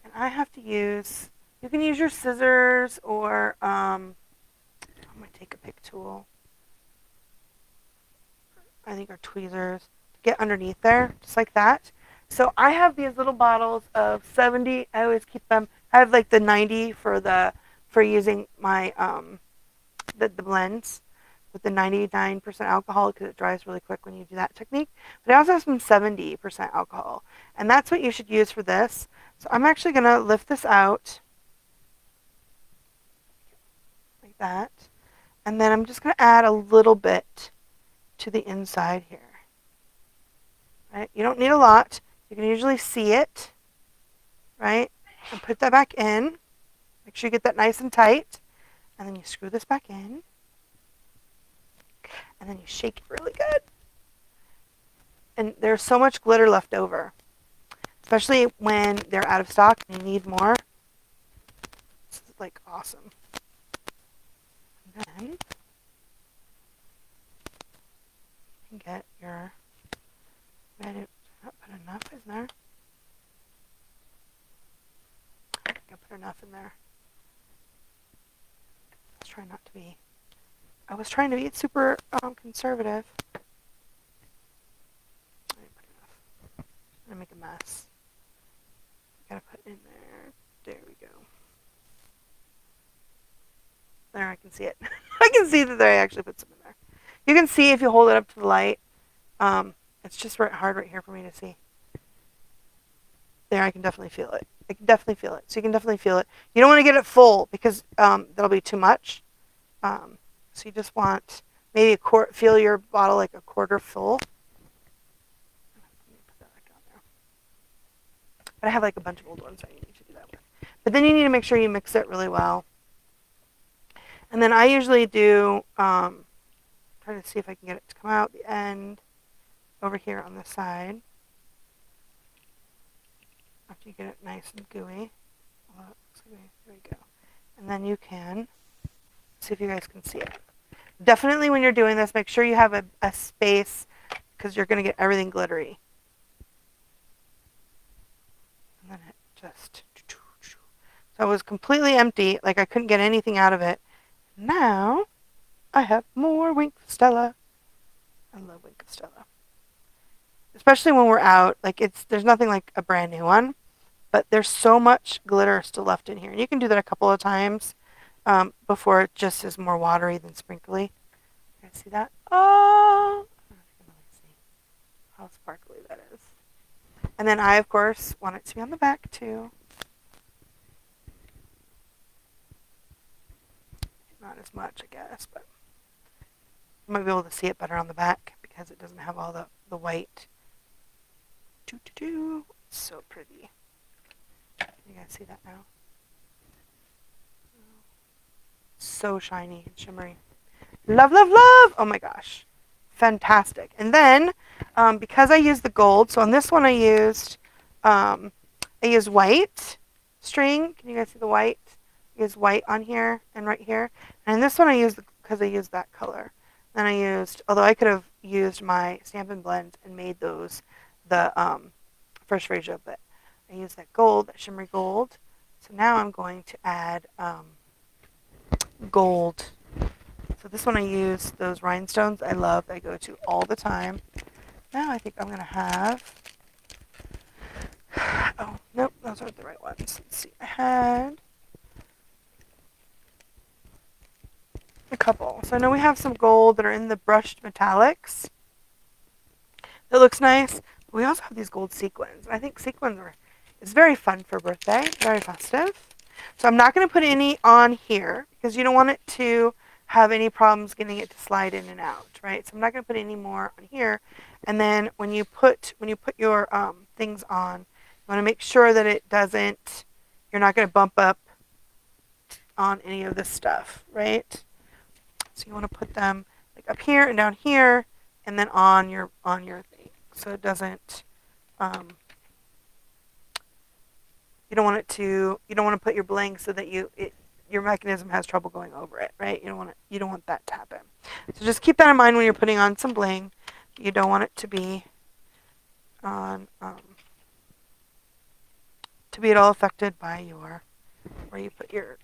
and I have to use, you can use your scissors, or I'm going to take a pick tool. I think our tweezers to get underneath there, just like that. So I have these little bottles of 70. I always keep them. I have like the 90 for using my the blends with the 99% alcohol, because it dries really quick when you do that technique. But I also have some 70% alcohol, and that's what you should use for this. So I'm actually going to lift this out like that, and then I'm just going to add a little bit to the inside here. Right? You don't need a lot. You can usually see it, right? And put that back in. Make sure you get that nice and tight, and then you screw this back in, and then you shake it really good. And there's so much glitter left over, especially when they're out of stock and you need more. This is like awesome. And then you can get your, I did not put enough in there. I think I put enough in there. Let's try not to be I was trying to be super conservative. I didn't put enough. I'm gonna make a mess. Gotta put in there. There we go. There, I can see it. I can see that I actually put some in there. You can see if you hold it up to the light. It's just hard right here for me to see. There, I can definitely feel it. I can definitely feel it. So you can definitely feel it. You don't want to get it full because that'll be too much. So you just want maybe fill your bottle like a quarter full. Put that back on there. But I have like a bunch of old ones I need to do that with. But then you need to make sure you mix it really well. And then I usually do, try to see if I can get it to come out the end over here on the side. After you get it nice and gooey. There we go. And then you can see if you guys can see it. Definitely when you're doing this, make sure you have a space because you're going to get everything glittery. And then it just... So it was completely empty, like I couldn't get anything out of it. Now I have more Wink Stella. I love Wink Stella. Especially when we're out, like there's nothing like a brand new one, but there's so much glitter still left in here. And you can do that a couple of times before it just is more watery than sprinkly. You guys see that? Oh, I can really see how sparkly that is. And then I, of course, want it to be on the back too. Not as much, I guess, but you might be able to see it better on the back because it doesn't have all the white. It's so pretty. You guys see that now? So shiny and shimmery. Love, love, love! Oh my gosh. Fantastic. And then, because I used the gold, so on this one I used white string. Can you guys see the white? I used white on here and right here. And this one I used because I used that color. Then I used, although I could have used my Stampin' Blends and made those the Fresh Frasier, but I used that gold, that shimmery gold. So now I'm going to add gold. So this one I use those rhinestones I love. I go to all the time. Now I think I'm going to have... Oh, nope, those aren't the right ones. Let's see. I had a couple. So I know we have some gold that are in the brushed metallics. That looks nice. We also have these gold sequins. I think sequins it's very fun for birthday. Very festive. So I'm not going to put any on here because you don't want it to have any problems getting it to slide in and out, right? So I'm not going to put any more on here. And then when you put your things on, you want to make sure that it doesn't, you're not going to bump up on any of this stuff, right? So you want to put them like up here and down here, and then on your thing, so it doesn't. You don't want to put your bling so that your mechanism has trouble going over it, right? You don't want that to happen. So just keep that in mind when you're putting on some bling. You don't want it to be on to be at all affected by where you put your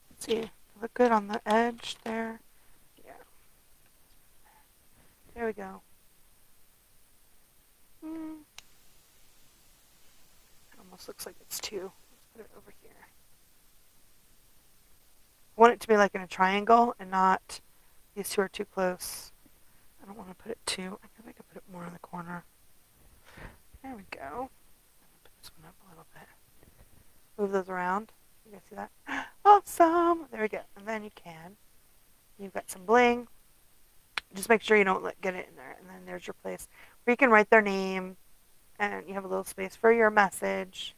let's see, look good on the edge there. Yeah. There we go. It almost looks like it's two. Let's put it over here. I want it to be like in a triangle and not these two are too close. I don't want to put it too. I think I could put it more in the corner. There we go. Put this one up a little bit. Move those around. You guys see that? Awesome! There we go. And then you've got some bling. Just make sure you don't get it in there. And then there's your place where you can write their name. And you have a little space for your message.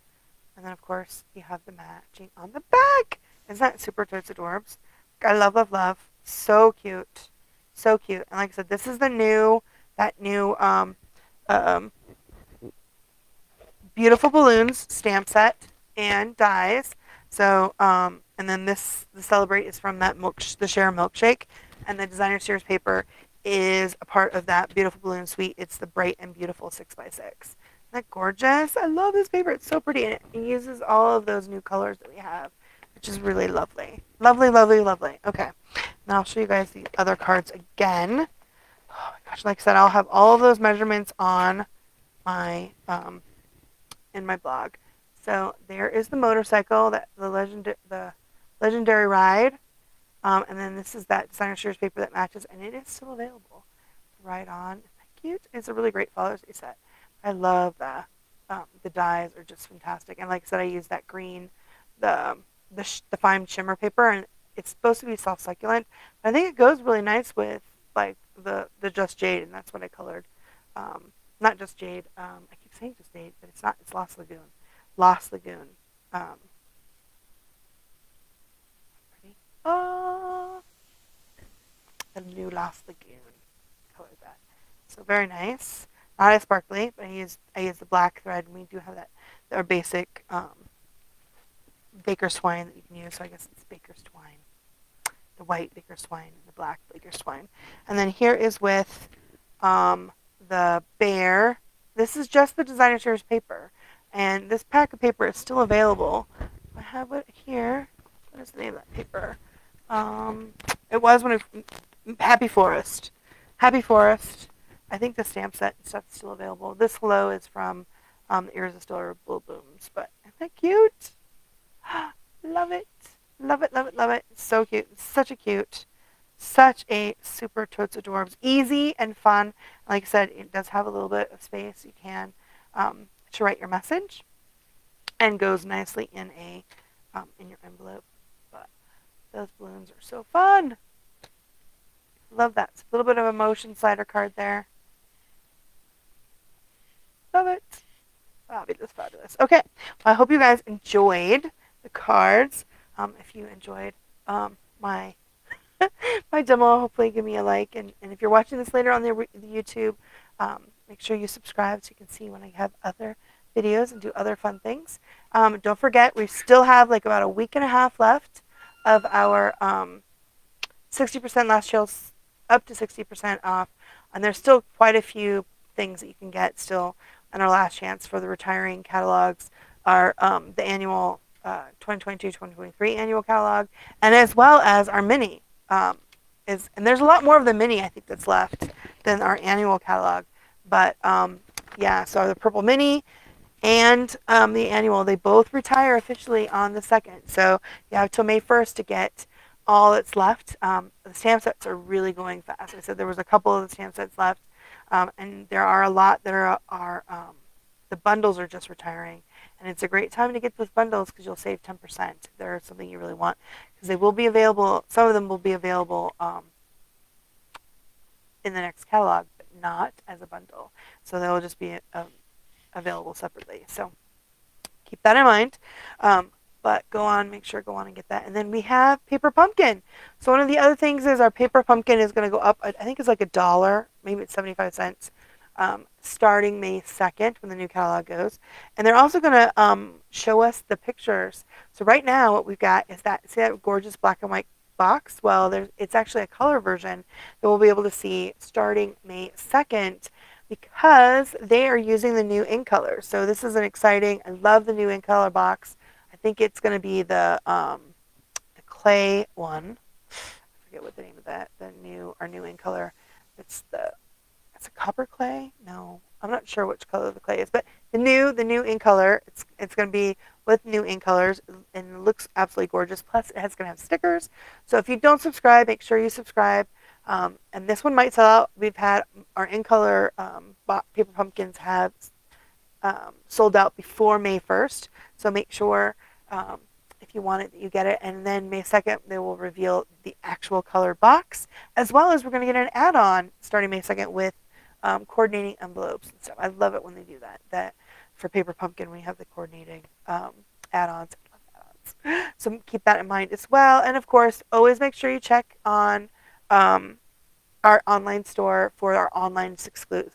And then, of course, you have the matching on the back. Isn't that super totes adorbs? I love, love, love. So cute. So cute. And like I said, this is that new Beautiful Balloons stamp set and dies. So, and then the Celebrate is from that the Share Milkshake. And the Designer Series paper is a part of that Beautiful Balloon suite. It's the Bright and Beautiful 6x6. Isn't that gorgeous? I love this paper. It's so pretty. And it uses all of those new colors that we have, which which is really lovely. Lovely, lovely, lovely. Okay. Now I'll show you guys the other cards again. Oh my gosh, like I said, I'll have all of those measurements on my in my blog. So there is the motorcycle, that the legendary ride, and then this is that designer series paper that matches, and it is still available to ride on. Isn't that cute? It's a really great Father's Day set. I love the dyes are just fantastic, and like I said, I use that green, the the fine shimmer paper, and it's supposed to be soft succulent. I think it goes really nice with like the Just Jade, and that's what I colored. Not Just Jade. I keep saying Just Jade, but it's not. It's Lost Lagoon. Lost Lagoon. Pretty. Oh, the new Lost Lagoon. Colored that. So very nice. Not as sparkly, but I use the black thread, and we do have that our basic baker's twine that you can use. So I guess it's baker's twine, the white baker's twine, and the black baker's twine. And then here is with the bear. This is just the designer series paper, and this pack of paper is still available. I have it here. What is the name of that paper? It was when Happy Forest. Happy Forest. I think the stamp set and stuff is still available. This hello is from the Irresistible Blooms, but isn't that cute? Love it. Love it, love it, love it. It's so cute. It's such a super totes adorbs. Easy and fun. Like I said, it does have a little bit of space. You can to write your message, and goes nicely in in your envelope. But those balloons are so fun. Love that. It's a little bit of a motion slider card there. Love it. Fabulous, fabulous. Okay, well, I hope you guys enjoyed the cards. If you enjoyed my my demo, hopefully give me a like. And if you're watching this later on the YouTube, make sure you subscribe so you can see when I have other videos and do other fun things. Don't forget, we still have like about a week and a half left of our 60% last sales, up to 60% off. And there's still quite a few things that you can get still in our last chance for the retiring catalogs, our the annual 2022-2023 annual catalog, and as well as our mini. And there's a lot more of the mini, I think, that's left than our annual catalog. But yeah, so the purple mini and the annual, they both retire officially on the 2nd. So you have till May 1st to get all that's left. The stamp sets are really going fast. I said there was a couple of the stamp sets left, and there are a lot that are the bundles are just retiring. And it's a great time to get those bundles because you'll save 10% if there's something you really want. Because they will be available, some of them will be available in the next catalog, but not as a bundle. So they'll just be available separately. So keep that in mind. But go on and get that. And then we have Paper Pumpkin. So one of the other things is our Paper Pumpkin is going to go up, I think it's like $1, maybe it's 75 cents. Starting May 2nd when the new catalog goes. And they're also going to show us the pictures. So right now what we've got is see that gorgeous black and white box? Well, it's actually a color version that we'll be able to see starting May 2nd because they are using the new ink colors. So this is an exciting, I love the new ink color box. I think it's going to be the clay one. I forget what the name of that, our new ink color. It's a copper clay? No, I'm not sure which color the clay is, but the new ink color, it's going to be with new ink colors, and it looks absolutely gorgeous. Plus, it's going to have stickers. So if you don't subscribe, make sure you subscribe. And this one might sell out. We've had our ink color Paper Pumpkins have sold out before May 1st. So make sure if you want it, that you get it. And then May 2nd, they will reveal the actual colored box, as well as we're going to get an add-on starting May 2nd with coordinating envelopes and stuff. I love it when they do that. That for Paper Pumpkin, we have the coordinating add-ons. I love add-ons. So keep that in mind as well. And of course, always make sure you check on our online store for our online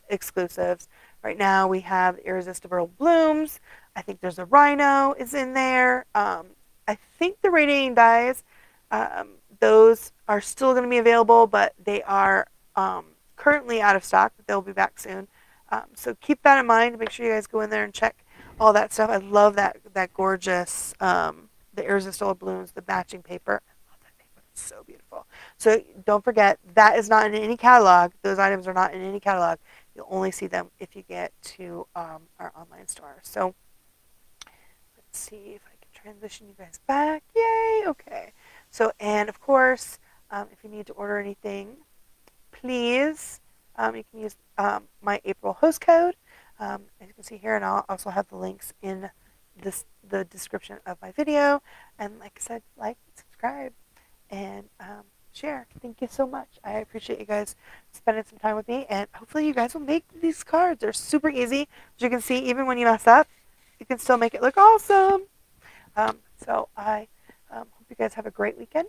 exclusives. Right now, we have Irresistible Blooms. I think there's a Rhino is in there. I think the radiating dyes, those are still going to be available, but they are currently out of stock, but they'll be back soon. So keep that in mind. Make sure you guys go in there and check all that stuff. I love that gorgeous the irresistible balloons, the matching paper. I love that paper. It's so beautiful. So don't forget, that is not in any catalog. Those items are not in any catalog. You'll only see them if you get to our online store. So let's see if I can transition you guys back. Yay! Okay. So, and of course, if you need to order anything, please, you can use my April host code. As you can see here, and I'll also have the links in the description of my video. And like I said, like, subscribe, and share. Thank you so much. I appreciate you guys spending some time with me, and hopefully you guys will make these cards. They're super easy. As you can see, even when you mess up, you can still make it look awesome. So I hope you guys have a great weekend.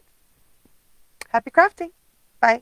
Happy crafting. Bye.